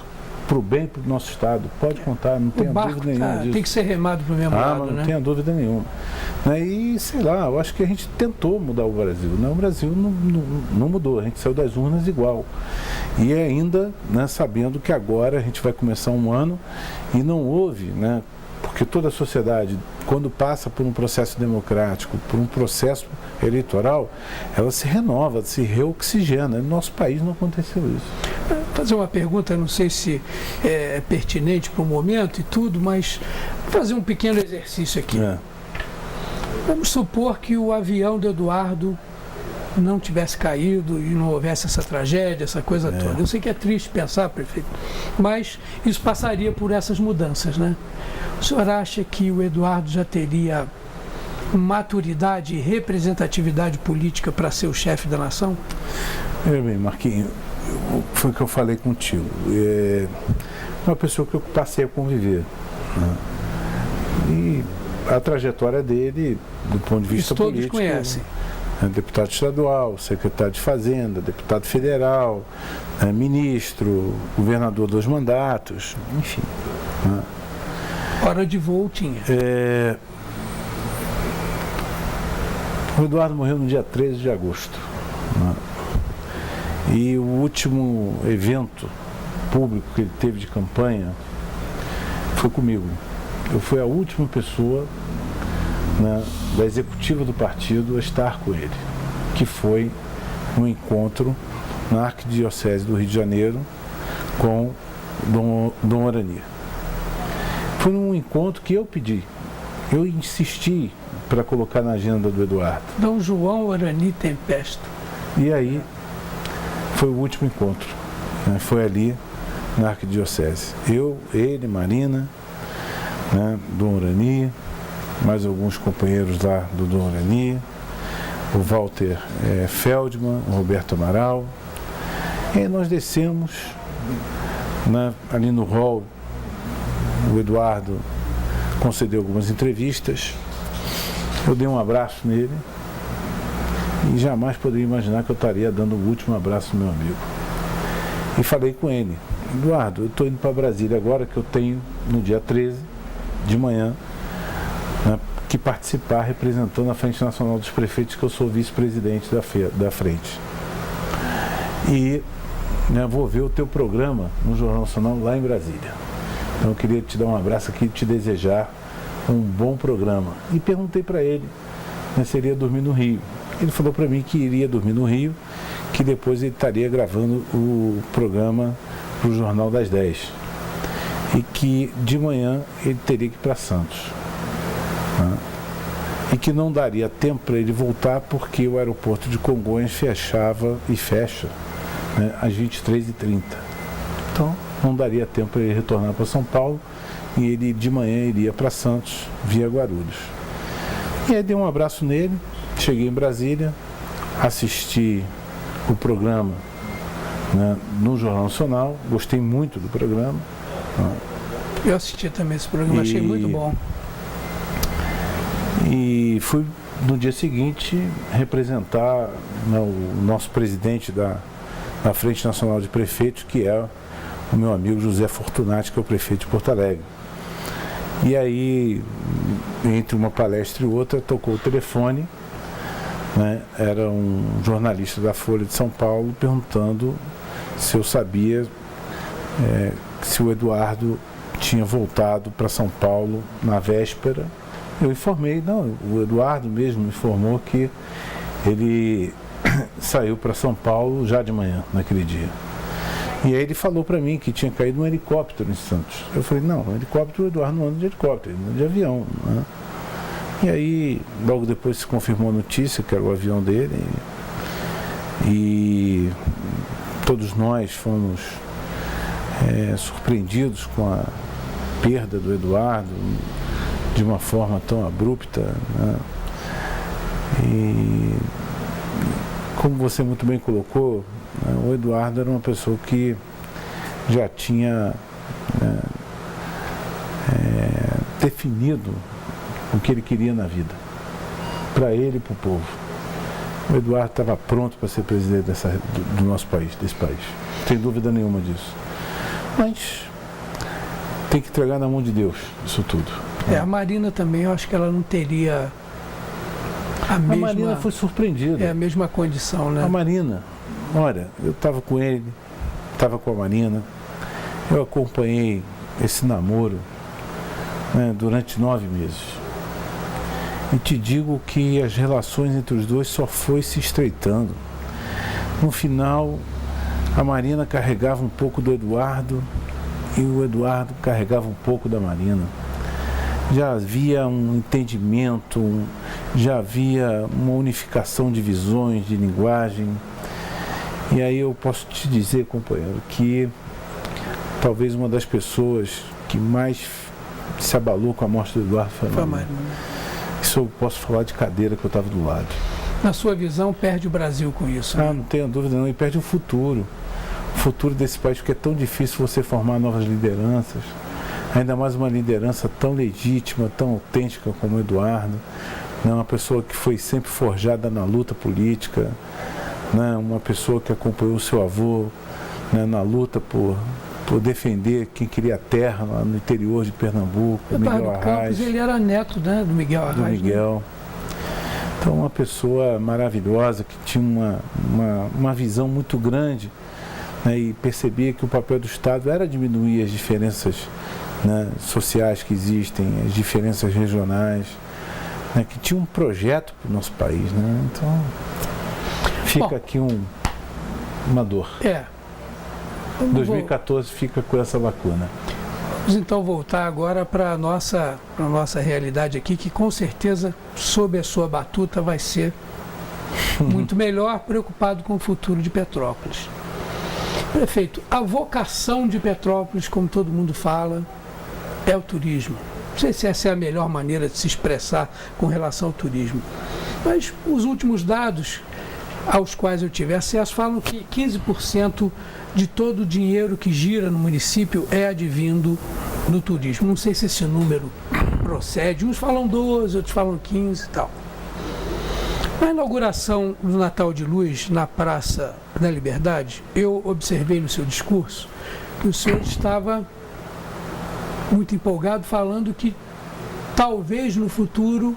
para o bem do nosso Estado. Pode contar, não tenha dúvida nenhuma disso. Tem que ser remado para o mesmo lado, mas não né? tenha dúvida nenhuma. Né? E, sei lá, eu acho que a gente tentou mudar o Brasil. Né? O Brasil não mudou, a gente saiu das urnas igual. E ainda, né, sabendo que agora a gente vai começar um ano e não houve, né, porque toda a sociedade, quando passa por um processo democrático, por um processo eleitoral, ela se renova, se reoxigena. No nosso país não aconteceu isso. Vou fazer uma pergunta, não sei se é pertinente para o momento e tudo, mas vou fazer um pequeno exercício aqui. Vamos supor que o avião do Eduardo não tivesse caído e não houvesse essa tragédia, essa coisa toda. Eu sei que é triste pensar, prefeito, mas isso passaria por essas mudanças, né? O senhor acha que o Eduardo já teria maturidade e representatividade política para ser o chefe da nação? Bem, Marquinhos, foi o que eu falei contigo. É uma pessoa que eu passei a conviver, né? E a trajetória dele, do ponto de vista político... Todos conhecem. Deputado estadual, secretário de Fazenda, deputado federal, ministro, governador 2 mandatos, enfim. Né? Hora de voo tinha. O Eduardo morreu no dia 13 de agosto. Né? E o último evento público que ele teve de campanha foi comigo. Eu fui a última pessoa, né, da executiva do partido a estar com ele, que foi um encontro na Arquidiocese do Rio de Janeiro com Dom Orani. Foi um encontro que eu pedi, eu insisti para colocar na agenda do Eduardo. Dom João Orani Tempesto. E aí foi o último encontro, né, foi ali na Arquidiocese. Eu, ele, Marina, né, Dom Orani, mais alguns companheiros lá do Dom Orani, o Walter Feldman, o Roberto Amaral. E aí nós descemos, né, ali no hall. O Eduardo concedeu algumas entrevistas, eu dei um abraço nele e jamais poderia imaginar que eu estaria dando o último abraço ao meu amigo. E falei com ele, Eduardo, eu estou indo para Brasília agora, que eu tenho no dia 13 de manhã, né, que participar representando a Frente Nacional dos Prefeitos, que eu sou vice-presidente da frente. E, né, vou ver o teu programa no Jornal Nacional lá em Brasília. Então eu queria te dar um abraço aqui e te desejar um bom programa. E perguntei para ele, né, se ele ia dormir no Rio. Ele falou para mim que iria dormir no Rio, que depois ele estaria gravando o programa para o Jornal das 10. E que de manhã ele teria que ir para Santos. Né? E que não daria tempo para ele voltar porque o aeroporto de Congonhas fechava e fecha, né, às 23h30. Então não daria tempo para ele retornar para São Paulo e ele de manhã iria para Santos via Guarulhos. E aí dei um abraço nele, cheguei em Brasília, assisti o programa, né, no Jornal Nacional, gostei muito do programa. Né? Eu assisti também esse programa, achei muito bom. E fui no dia seguinte representar, né, o nosso presidente da Frente Nacional de Prefeitos, que é o meu amigo José Fortunati, que é o prefeito de Porto Alegre. E aí, entre uma palestra e outra, tocou o telefone, né, era um jornalista da Folha de São Paulo perguntando se eu sabia se o Eduardo tinha voltado para São Paulo na véspera. Eu informei, não, o Eduardo mesmo informou que ele saiu para São Paulo já de manhã, naquele dia. E aí ele falou para mim que tinha caído um helicóptero em Santos. Eu falei, não, helicóptero, o Eduardo não anda de helicóptero, ele anda de avião. Né? E aí, logo depois se confirmou a notícia que era o avião dele. E todos nós fomos surpreendidos com a perda do Eduardo de uma forma tão abrupta, né? E como você muito bem colocou, né, o Eduardo era uma pessoa que já tinha definido o que ele queria na vida, para ele e para o povo. O Eduardo estava pronto para ser presidente do nosso país, desse país, não tem dúvida nenhuma disso. Mas tem que entregar na mão de Deus isso tudo. A Marina também, eu acho que ela não teria a Marina foi surpreendida. A mesma condição, né? A Marina, olha, eu estava com ele, estava com a Marina, eu acompanhei esse namoro, né, durante 9 meses. E te digo que as relações entre os dois só foi se estreitando. No final, a Marina carregava um pouco do Eduardo e o Eduardo carregava um pouco da Marina. Já havia um entendimento, já havia uma unificação de visões, de linguagem. E aí eu posso te dizer, companheiro, que talvez uma das pessoas que mais se abalou com a morte do Eduardo foi a Marina. Isso eu posso falar de cadeira que eu estava do lado. Na sua visão, perde o Brasil com isso? Né? Não tenho dúvida não, e perde o futuro desse país, porque é tão difícil você formar novas lideranças, ainda mais uma liderança tão legítima, tão autêntica como o Eduardo, né? Uma pessoa que foi sempre forjada na luta política, né? Uma pessoa que acompanhou o seu avô, né, na luta por defender quem queria terra lá no interior de Pernambuco, Miguel Arraes. Ele era neto, né, do Miguel Arraes. Do Miguel. Né? Então, uma pessoa maravilhosa que tinha uma visão muito grande, né, e percebia que o papel do Estado era diminuir as diferenças, né, sociais que existem, as diferenças regionais, né, que tinha um projeto para o nosso país. Né? Então, fica aqui uma dor. 2014 fica com essa lacuna. Vamos então voltar agora para a nossa realidade aqui, que com certeza, sob a sua batuta, vai ser muito melhor, preocupado com o futuro de Petrópolis. Prefeito, a vocação de Petrópolis, como todo mundo fala, é o turismo. Não sei se essa é a melhor maneira de se expressar com relação ao turismo, mas os últimos dados aos quais eu tive acesso falam que 15% de todo o dinheiro que gira no município é advindo do turismo. Não sei se esse número procede, uns falam 12, outros falam 15 e tal. Na inauguração do Natal de Luz na Praça da Liberdade, eu observei no seu discurso que o senhor estava muito empolgado, falando que talvez no futuro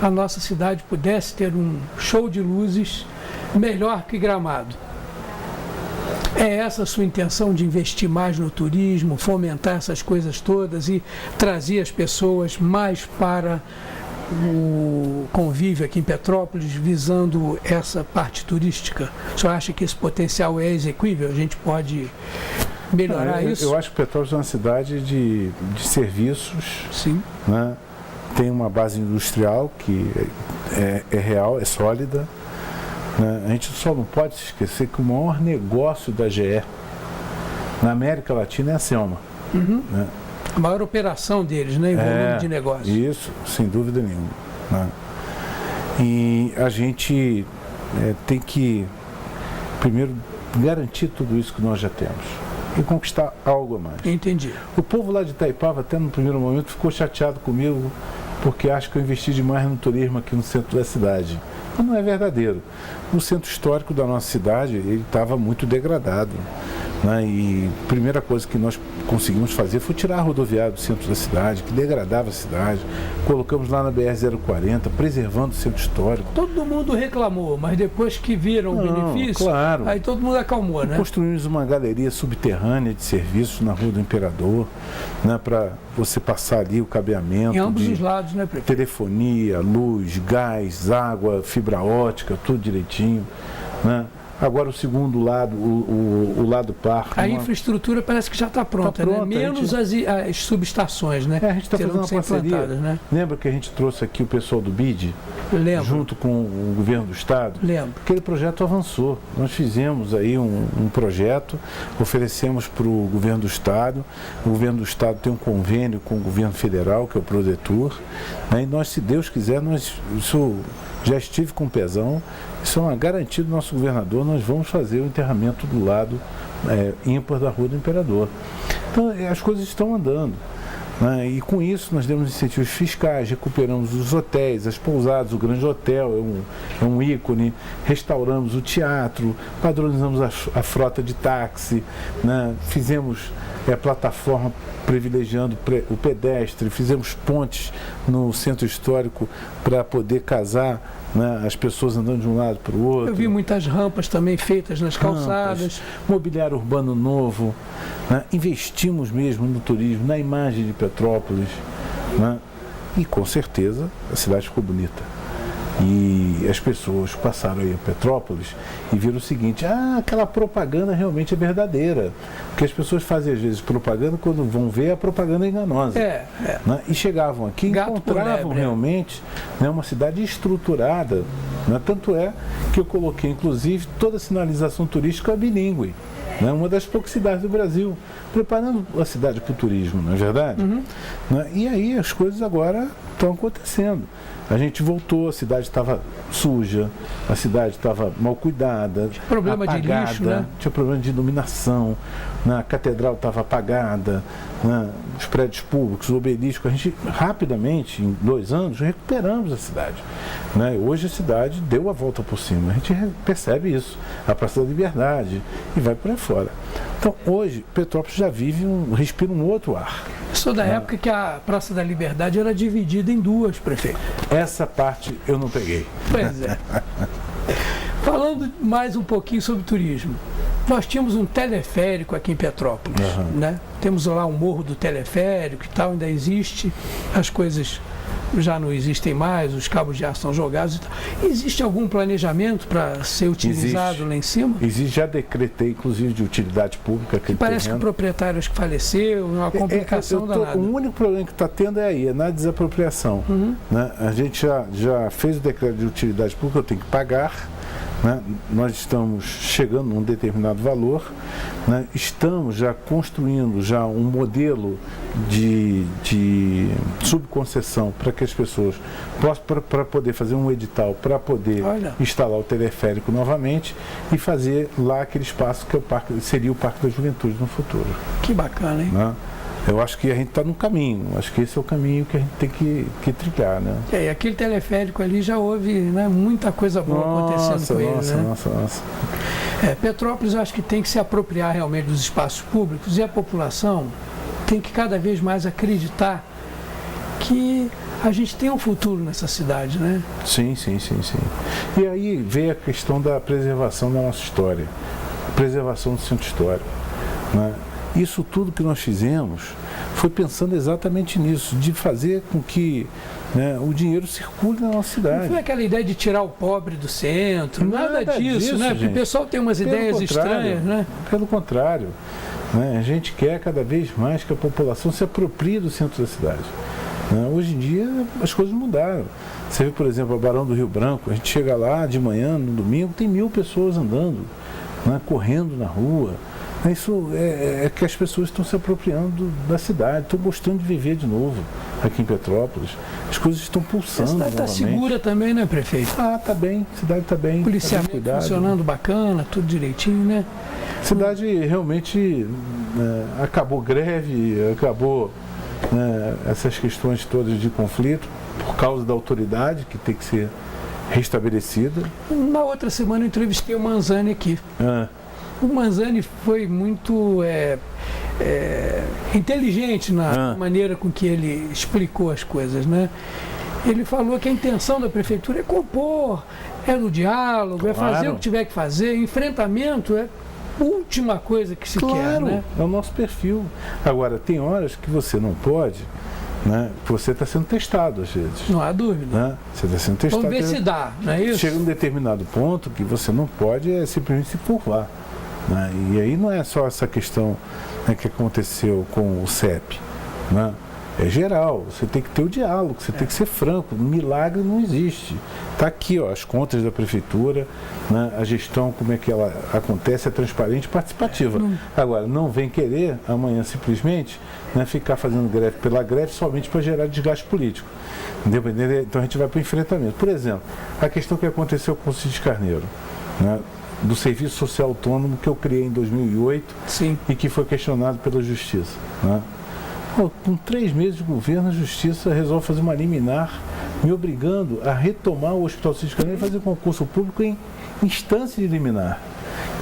a nossa cidade pudesse ter um show de luzes melhor que Gramado. É essa a sua intenção de investir mais no turismo, fomentar essas coisas todas e trazer as pessoas mais para o convívio aqui em Petrópolis, visando essa parte turística? O senhor acha que esse potencial é exequível? A gente pode melhorar isso? Eu acho que Petrópolis é uma cidade de serviços. Sim. Né? Tem uma base industrial que é real, é sólida. Né? A gente só não pode se esquecer que o maior negócio da GE na América Latina é a Selma. Uhum. Né? A maior operação deles, né, em volume de negócio. Isso, sem dúvida nenhuma. Né? E a gente tem que, primeiro, garantir tudo isso que nós já temos e conquistar algo a mais. Entendi. O povo lá de Itaipava, até no primeiro momento, ficou chateado comigo porque acha que eu investi demais no turismo aqui no centro da cidade. Mas não é verdadeiro. O centro histórico da nossa cidade, ele estava muito degradado. Né? E a primeira coisa que nós conseguimos fazer foi tirar a rodoviária do centro da cidade, que degradava a cidade. Colocamos lá na BR-040, preservando o centro histórico. Todo mundo reclamou, mas depois que viram o benefício, claro, aí todo mundo acalmou, né? Construímos uma galeria subterrânea de serviços na Rua do Imperador, né, para você passar ali o cabeamento. Em ambos os lados, né, prefeito? Telefonia, luz, gás, água, fibra ótica, tudo direitinho. Né? Agora o segundo lado, o lado parque. A infraestrutura parece que já está pronta, né? Menos as subestações, né? A gente está fazendo uma parceria. Né? Lembra que a gente trouxe aqui o pessoal do BID? Lembro. Junto com o governo do estado? Lembro. Aquele projeto avançou. Nós fizemos aí um projeto, oferecemos para o governo do estado. O governo do estado tem um convênio com o governo federal, que é o Prodetur. Né? E nós, se Deus quiser, isso já estive com o Pezão, isso é uma garantia do nosso governador, nós vamos fazer o enterramento do lado ímpar da Rua do Imperador. Então, as coisas estão andando. Né? E com isso nós demos incentivos fiscais, recuperamos os hotéis, as pousadas, o Grande Hotel é um ícone, restauramos o teatro, padronizamos a frota de táxi, né? Fizemos plataforma privilegiando o pedestre, fizemos pontes no centro histórico para poder casar, né, as pessoas andando de um lado para o outro. Eu vi muitas rampas também feitas nas calçadas. Mobiliário urbano novo, né? Investimos mesmo no turismo, na imagem de Petrópolis, né? E com certeza a cidade ficou bonita. E as pessoas passaram aí a Petrópolis e viram o seguinte: aquela propaganda realmente é verdadeira. Porque as pessoas fazem às vezes propaganda, quando vão ver a propaganda é enganosa. Né? E chegavam aqui e encontravam realmente, né, uma cidade estruturada. Né? Tanto é que eu coloquei inclusive toda a sinalização turística bilíngue. Né? Uma das poucas cidades do Brasil, preparando a cidade para o turismo, não é verdade? Uhum. Né? E aí as coisas agora estão acontecendo. A gente voltou, a cidade estava suja, a cidade estava mal cuidada, tinha problema apagada, de lixo, né? Tinha problema de iluminação, né? A catedral estava apagada, né? Os prédios públicos, o obelisco. A gente rapidamente, em 2 anos, recuperamos a cidade. Né? Hoje a cidade deu a volta por cima, a gente percebe isso, a Praça da Liberdade, e vai por aí fora. Então hoje Petrópolis já respira um outro ar. Eu sou da época que a Praça da Liberdade era dividida em 2, prefeito. Essa parte eu não peguei. Pois é. Falando mais um pouquinho sobre turismo. Nós tínhamos um teleférico aqui em Petrópolis, né? Temos lá o Morro do Teleférico e tal, ainda existe. As coisas já não existem mais, os cabos de ar são jogados e tal. Existe algum planejamento para ser utilizado lá em cima? Existe, já decretei, inclusive, de utilidade pública. Parece que o proprietário acho que faleceu, uma complicação danada. O único problema que está tendo é na desapropriação. Né? A gente já fez o decreto de utilidade pública, eu tenho que pagar. Né? Nós estamos chegando num determinado valor, né? Estamos já construindo um modelo de subconcessão para que as pessoas possam, para poder fazer um edital, para poder instalar o teleférico novamente e fazer lá aquele espaço que seria o Parque da Juventude no futuro. Que bacana, hein? Né? Eu acho que a gente está no caminho, acho que esse é o caminho que a gente tem que trilhar, né? E aquele teleférico ali já houve, né, muita coisa boa acontecendo com ele, né? Nossa. Petrópolis eu acho que tem que se apropriar realmente dos espaços públicos e a população tem que cada vez mais acreditar que a gente tem um futuro nessa cidade, né? Sim. E aí veio a questão da preservação da nossa história, preservação do centro histórico, né? Isso tudo que nós fizemos foi pensando exatamente nisso, de fazer com que, né, o dinheiro circule na nossa cidade. Não foi aquela ideia de tirar o pobre do centro, nada disso, né? Porque o pessoal tem umas ideias estranhas, né? Pelo contrário, né? A gente quer cada vez mais que a população se aproprie do centro da cidade. Né? Hoje em dia as coisas mudaram. Você vê, por exemplo, a Barão do Rio Branco, a gente chega lá de manhã, no domingo, tem 1000 pessoas andando, né, correndo na rua. Isso é que as pessoas estão se apropriando da cidade, estão gostando de viver de novo aqui em Petrópolis. As coisas estão pulsando. A cidade está segura também, né, prefeito? Está bem, a cidade está bem. Policiamento funcionando bacana, tudo direitinho, né? A cidade realmente acabou greve, acabou essas questões todas de conflito por causa da autoridade que tem que ser restabelecida. Na outra semana eu entrevistei o Manzani aqui. O Manzani foi muito inteligente na maneira com que ele explicou as coisas, né? Ele falou que a intenção da prefeitura é compor, é no diálogo, é fazer o que tiver que fazer, enfrentamento é a última coisa que se quer, né? É o nosso perfil. Agora, tem horas que você não pode, né? Você está sendo testado às vezes. Não há dúvida. Né? Você está sendo testado. Vamos ver se dá, não é isso? Chega um determinado ponto que você não pode simplesmente se curvar. Né? E aí não é só essa questão, né, que aconteceu com o CEP. Né? É geral, você tem que ter o diálogo, você tem que ser franco, milagre não existe. Está aqui, ó, as contas da prefeitura, né, a gestão, como é que ela acontece, é transparente e participativa. Agora, não vem querer amanhã simplesmente, né, ficar fazendo greve pela greve somente para gerar desgaste político. Independente, então a gente vai para o enfrentamento. Por exemplo, a questão que aconteceu com o Cid Carneiro, né, do Serviço Social Autônomo que eu criei em 2008. Sim. E que foi questionado pela Justiça. Né? Com 3 meses de governo, a Justiça resolve fazer uma liminar me obrigando a retomar o Hospital Cid Carneiro e fazer concurso público em instância de liminar,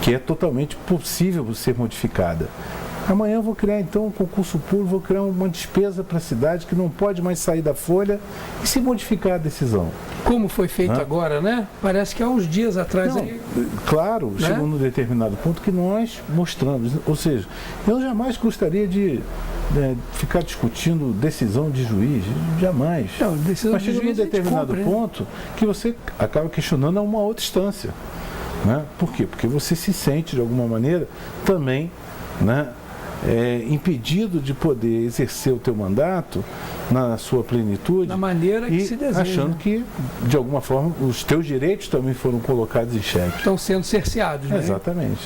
que é totalmente possível ser modificada. Amanhã eu vou criar então um concurso público, vou criar uma despesa para a cidade que não pode mais sair da folha e se modificar a decisão. Como foi feito agora, né? Parece que há uns dias atrás... Não, aí, claro, né? Chegou num determinado ponto que nós mostramos. Ou seja, eu jamais gostaria de ficar discutindo decisão de juiz, jamais. Não, decisão Mas de chega num juiz determinado ponto que você acaba questionando a uma outra instância. Né? Por quê? Porque você se sente, de alguma maneira, também, né, impedido de poder exercer o teu mandato na sua plenitude, na maneira que se deseja, achando que, de alguma forma, os teus direitos também foram colocados em xeque. Estão sendo cerceados, né? Exatamente.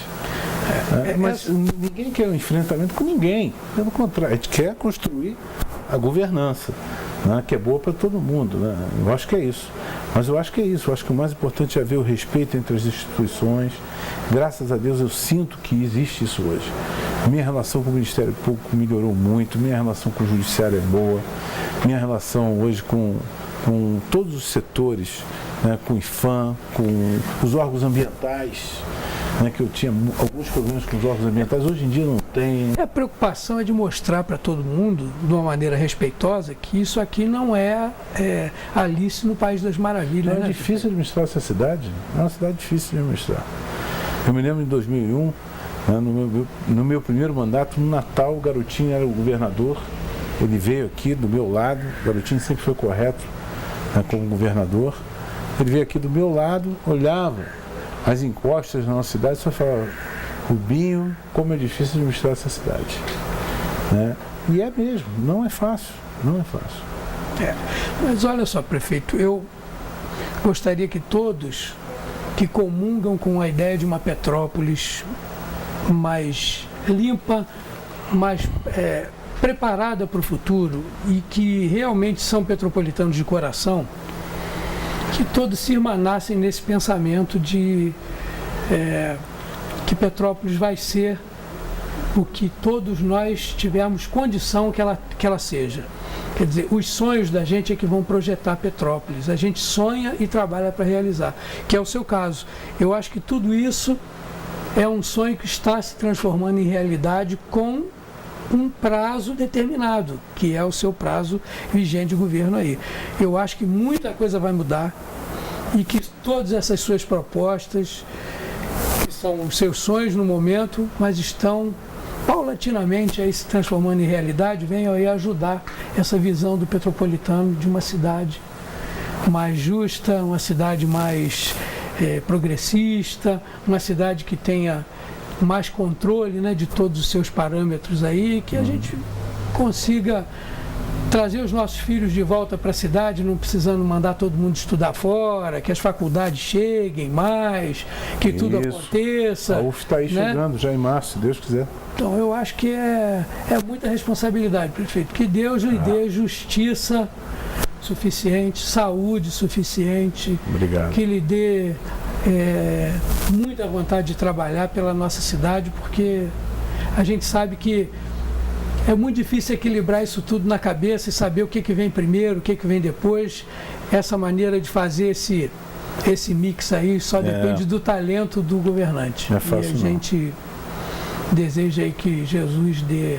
Mas ninguém quer um enfrentamento com ninguém. Pelo contrário, a gente quer construir a governança, né, que é boa para todo mundo. Né? Eu acho que é isso. Mas eu acho que é isso. Eu acho que o mais importante é haver o respeito entre as instituições. Graças a Deus eu sinto que existe isso hoje. Minha relação com o Ministério Público melhorou muito, minha relação com o Judiciário é boa, minha relação hoje com todos os setores, né, com o IFAM, com os órgãos ambientais, né, que eu tinha alguns problemas com os órgãos ambientais, hoje em dia não tem. A preocupação é de mostrar para todo mundo, de uma maneira respeitosa, que isso aqui não é Alice no País das Maravilhas. Não é difícil administrar essa cidade, é uma cidade difícil de administrar. Eu me lembro em 2001, né, no meu primeiro mandato, no Natal, o Garotinho era o governador, ele veio aqui do meu lado, o Garotinho sempre foi correto, né, como governador, ele veio aqui do meu lado, olhava as encostas na nossa cidade e só falava: Rubinho, como é difícil administrar essa cidade. Né? E é mesmo, não é fácil, não é fácil. Mas olha só, prefeito, eu gostaria que todos que comungam com a ideia de uma Petrópolis mais limpa, mais preparada para o futuro e que realmente são petropolitanos de coração, que todos se irmanassem nesse pensamento de que Petrópolis vai ser o que todos nós tivermos condição que ela seja. Quer dizer, os sonhos da gente é que vão projetar Petrópolis. A gente sonha e trabalha para realizar, que é o seu caso. Eu acho que tudo isso é um sonho que está se transformando em realidade com um prazo determinado, que é o seu prazo vigente de governo aí. Eu acho que muita coisa vai mudar e que todas essas suas propostas, que são os seus sonhos no momento, mas estão paulatinamente aí se transformando em realidade, venham aí ajudar essa visão do petropolitano de uma cidade mais justa, uma cidade mais progressista, uma cidade que tenha mais controle, né, de todos os seus parâmetros aí, que a gente consiga trazer os nossos filhos de volta para a cidade, não precisando mandar todo mundo estudar fora, que as faculdades cheguem mais, que tudo aconteça. A UF está aí, né, chegando já em março, se Deus quiser. Então eu acho que é muita responsabilidade, prefeito. Que Deus lhe dê justiça suficiente, saúde suficiente. Obrigado. Que lhe dê muita vontade de trabalhar pela nossa cidade, porque a gente sabe que é muito difícil equilibrar isso tudo na cabeça e saber o que vem primeiro, o que vem depois. Essa maneira de fazer esse mix aí só depende do talento do governante. Não é fácil, e a gente deseja aí que Jesus dê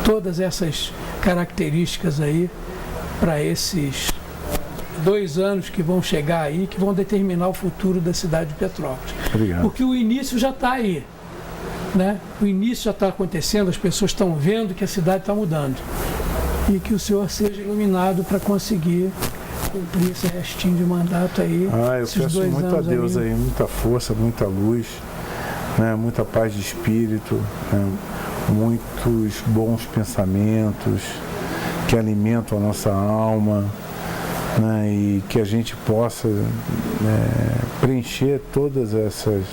todas essas características aí para esses 2 anos que vão chegar aí, que vão determinar o futuro da cidade de Petrópolis. Obrigado. Porque o início já está aí, né? O início já está acontecendo, as pessoas estão vendo que a cidade está mudando. e que o senhor seja iluminado para conseguir cumprir esse restinho de mandato aí. Eu peço muito a Deus aí, muita força, muita luz, né, muita paz de espírito, né, muitos bons pensamentos que alimentam a nossa alma, né, e que a gente possa preencher todas essas,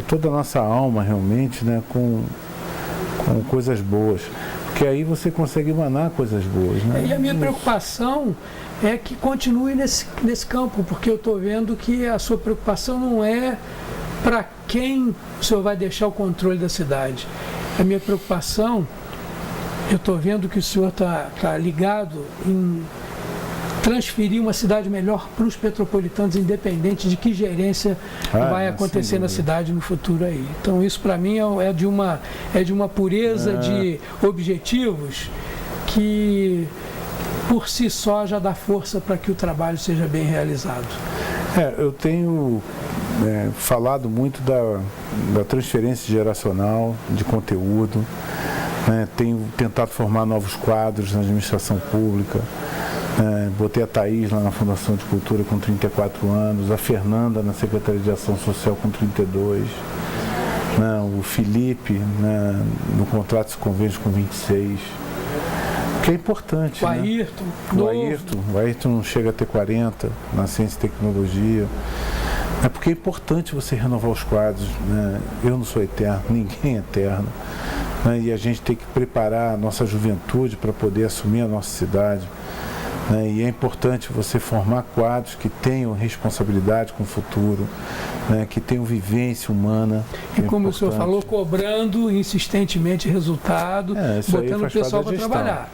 toda a nossa alma realmente, né, com coisas boas, porque aí você consegue emanar coisas boas, né? E a minha preocupação é que continue nesse campo, porque eu estou vendo que a sua preocupação não é para quem o senhor vai deixar o controle da cidade. A minha preocupação, eu estou vendo que o senhor está ligado em transferir uma cidade melhor para os petropolitanos, independente de que gerência vai acontecer na cidade no futuro aí. Então isso para mim é de uma pureza de objetivos que por si só já dá força para que o trabalho seja bem realizado. Eu tenho falado muito da transferência geracional de conteúdo, tenho tentado formar novos quadros na administração pública. Botei a Thaís lá na Fundação de Cultura com 34 anos, a Fernanda na Secretaria de Ação Social com 32, o Felipe no contrato de convênios com 26, que é importante. O Ayrton, o Ayrton não chega a ter 40 na ciência e tecnologia. É porque é importante você renovar os quadros, né? Eu não sou eterno, ninguém é eterno, né? E a gente tem que preparar a nossa juventude para poder assumir a nossa cidade. E é importante você formar quadros que tenham responsabilidade com o futuro, que tenham vivência humana. E como o senhor falou, cobrando insistentemente resultado, botando o pessoal para trabalhar.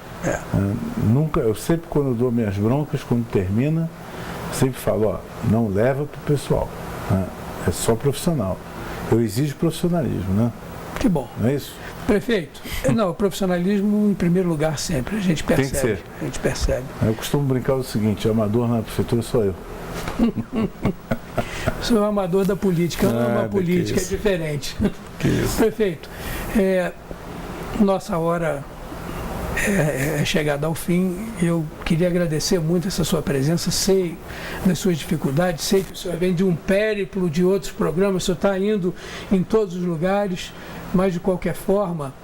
Eu sempre, quando dou minhas broncas, quando termina, sempre falo, não leva para o pessoal, é só profissional. Eu exijo profissionalismo, né? Que bom. Não é isso? Prefeito, não, o profissionalismo em primeiro lugar sempre, a gente percebe. Tem que ser. A gente percebe. Eu costumo brincar o seguinte, amador na prefeitura sou eu. Sou amador da política, não é uma política, é diferente. Prefeito, nossa hora é chegada ao fim. Eu queria agradecer muito essa sua presença, sei das suas dificuldades, sei que o senhor vem de um périplo de outros programas, o senhor está indo em todos os lugares, mas de qualquer forma,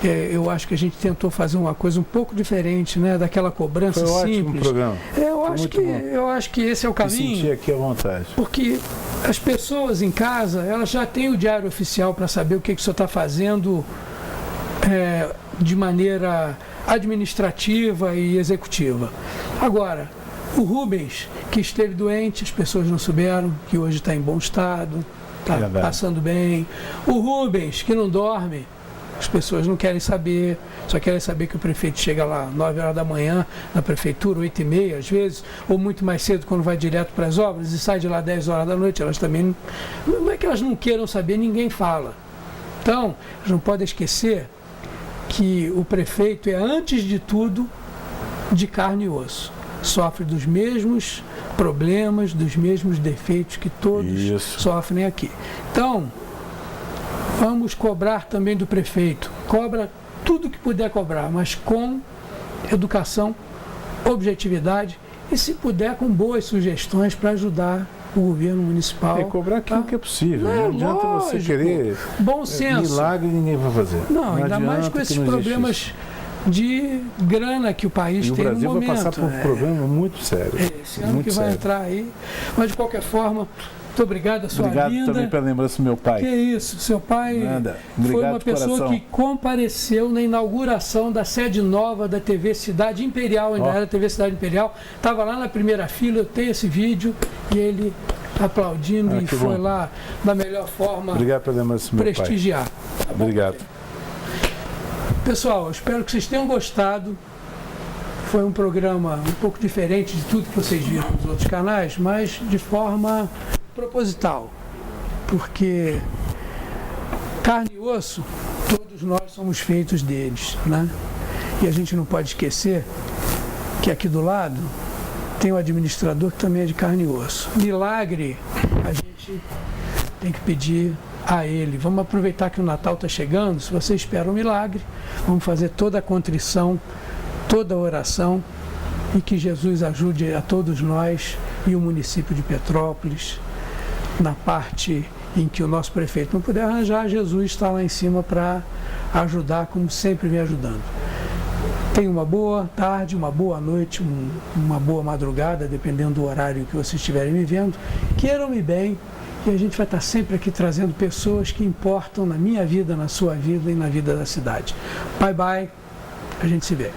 eu acho que a gente tentou fazer uma coisa um pouco diferente, né, daquela cobrança simples. Foi ótimo o programa. Eu acho que esse é o caminho. Me senti aqui à vontade. Porque as pessoas em casa, elas já têm o diário oficial para saber o que o senhor está fazendo de maneira administrativa e executiva. Agora, o Rubens, que esteve doente, as pessoas não souberam, que hoje está em bom estado, está passando bem. O Rubens, que não dorme, as pessoas não querem saber, só querem saber que o prefeito chega lá 9 horas da manhã na prefeitura, 8h30 às vezes, ou muito mais cedo quando vai direto para as obras e sai de lá 10 horas da noite. Elas também, não é que elas não queiram saber, ninguém fala. Então, elas não podem esquecer que o prefeito é, antes de tudo, de carne e osso. Sofre dos mesmos problemas, dos mesmos defeitos que todos sofrem aqui. Então, vamos cobrar também do prefeito. Cobra tudo que puder cobrar, mas com educação, objetividade e, se puder, com boas sugestões para ajudar o governo municipal. E cobrar aquilo que é possível. Não adianta você querer bom senso. Milagre, ninguém vai fazer. Não, ainda mais com esses problemas de grana que o país tem no momento. E o Brasil vai passar por um problema muito sério. Esse ano que vai entrar aí. Mas, de qualquer forma, muito obrigado a sua linda. Obrigado também pela lembrança do meu pai. Que isso, seu pai foi uma pessoa que compareceu na inauguração da sede nova da TV Cidade Imperial, ainda era TV Cidade Imperial, estava lá na primeira fila, eu tenho esse vídeo, e ele aplaudindo e foi lá da melhor forma. Obrigado pela lembrança do meu prestigiar. pai. Tá, obrigado. Pessoal, eu espero que vocês tenham gostado. Foi um programa um pouco diferente de tudo que vocês viram nos outros canais, mas de forma proposital, porque carne e osso, todos nós somos feitos deles, né? E a gente não pode esquecer que aqui do lado tem o administrador que também é de carne e osso. Milagre, a gente tem que pedir a ele. Vamos aproveitar que o Natal está chegando. Se você espera um milagre, vamos fazer toda a contrição toda a oração e que Jesus ajude a todos nós e o município de Petrópolis. Na parte em que o nosso prefeito não puder arranjar, Jesus está lá em cima para ajudar, como sempre vem ajudando. Tenha uma boa tarde, uma boa noite, uma boa madrugada, dependendo do horário que vocês estiverem me vendo. Queiram-me bem e a gente vai estar sempre aqui trazendo pessoas que importam na minha vida, na sua vida e na vida da cidade. Bye, bye. A gente se vê.